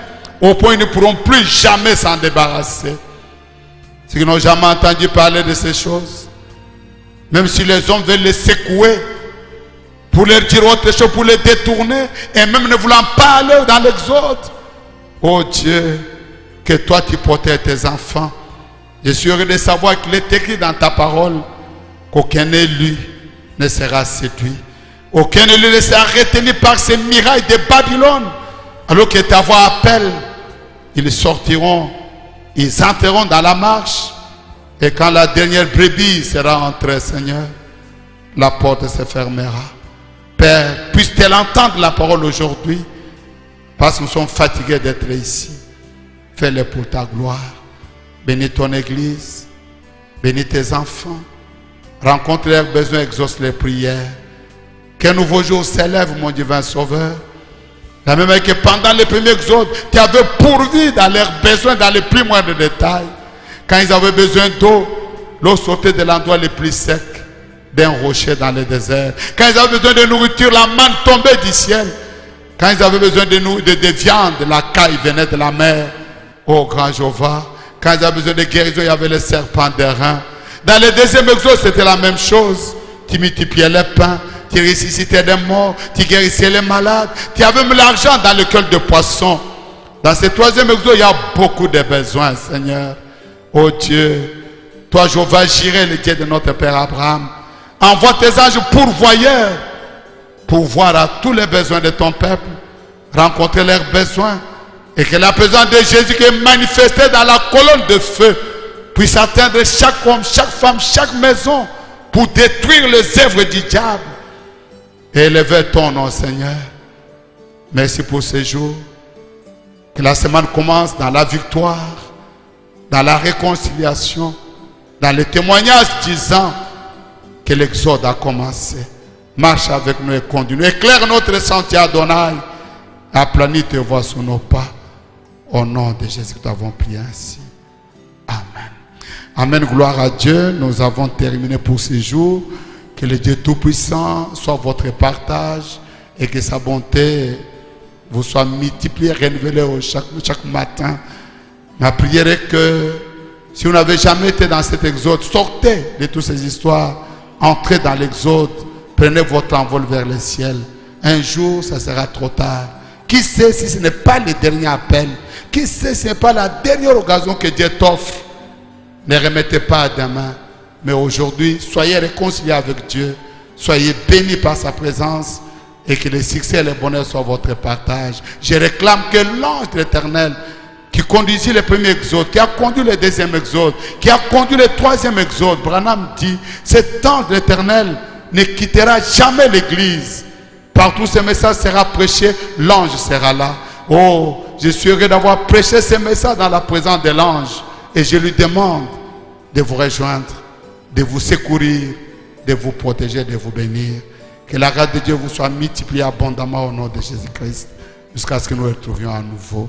au point où ils ne pourront plus jamais s'en débarrasser. Ceux qui n'ont jamais entendu parler de ces choses, même si les hommes veulent les secouer, pour leur dire autre chose, pour les détourner, et même ne voulant pas aller dans l'exode, ô Dieu, que toi tu protèges tes enfants. Je suis heureux de savoir qu'il est écrit dans ta parole qu'aucun élu ne sera séduit. Aucun élu ne sera retenu par ces mirailles de Babylone. Alors que ta voix appelle, ils sortiront, ils entreront dans la marche. Et quand la dernière brebis sera entrée, Seigneur, la porte se fermera. Père, puisse-t-elle entendre la parole aujourd'hui, parce que nous sommes fatigués d'être ici. Fais-le pour ta gloire. Bénis ton église, bénis tes enfants, rencontre leurs besoins, exauce les prières. Qu'un nouveau jour s'élève, mon divin Sauveur. La même que pendant les premiers exodes, tu avais pourvu dans leurs besoins, dans les plus moindres détails. Quand ils avaient besoin d'eau, l'eau sortait de l'endroit le plus sec, d'un rocher dans le désert. Quand ils avaient besoin de nourriture, la manne tombait du ciel. Quand ils avaient besoin de viande, la caille venait de la mer. Ô grand Jéhovah, quand ils avaient besoin de guérison, il y avait les serpents d'airain. Dans le deuxième exode, c'était la même chose. Tu multipliais les pains, tu ressuscitais des morts, tu guérissais les malades. Tu avais mis l'argent dans le cœur de poisson. Dans ce troisième exode, il y a beaucoup de besoins, Seigneur. Oh Dieu, toi, Jéhovah Jireh, le Dieu de notre Père Abraham, envoie tes anges pourvoyeurs pour voir à tous les besoins de ton peuple, rencontrer leurs besoins, et que la présence de Jésus qui est manifestée dans la colonne de feu puisse atteindre chaque homme, chaque femme, chaque maison pour détruire les œuvres du diable et élever ton nom, Seigneur. Merci pour ce jour. Que la semaine commence dans la victoire, dans la réconciliation, dans le témoignage disant que l'exode a commencé. Marche avec nous et conduis-nous. Éclaire notre sentier, Adonai. Aplanis tes voies sous nos pas. Au nom de Jésus, nous avons prié ainsi. Amen. Amen, gloire à Dieu. Nous avons terminé pour ce jour. Que le Dieu Tout-Puissant soit votre partage et que sa bonté vous soit multipliée, renouvelée chaque matin. Ma prière est que si vous n'avez jamais été dans cet exode, sortez de toutes ces histoires, entrez dans l'exode, prenez votre envol vers le ciel. Un jour, ça sera trop tard. Qui sait si ce n'est pas le dernier appel? Qui sait si ce n'est pas la dernière occasion que Dieu t'offre? Ne remettez pas à demain. Mais aujourd'hui, soyez réconciliés avec Dieu. Soyez bénis par sa présence. Et que le succès et le bonheur soient votre partage. Je réclame que l'ange de l'Éternel qui conduisit le premier exode, qui a conduit le deuxième exode, qui a conduit le troisième exode, Branham dit, cet ange de l'Éternel ne quittera jamais l'église. Partout ce message sera prêché, l'ange sera là. Oh, je suis heureux d'avoir prêché ce message dans la présence de l'ange. Et je lui demande de vous rejoindre, de vous secourir, de vous protéger, de vous bénir. Que la grâce de Dieu vous soit multipliée abondamment au nom de Jésus-Christ, jusqu'à ce que nous nous retrouvions à nouveau.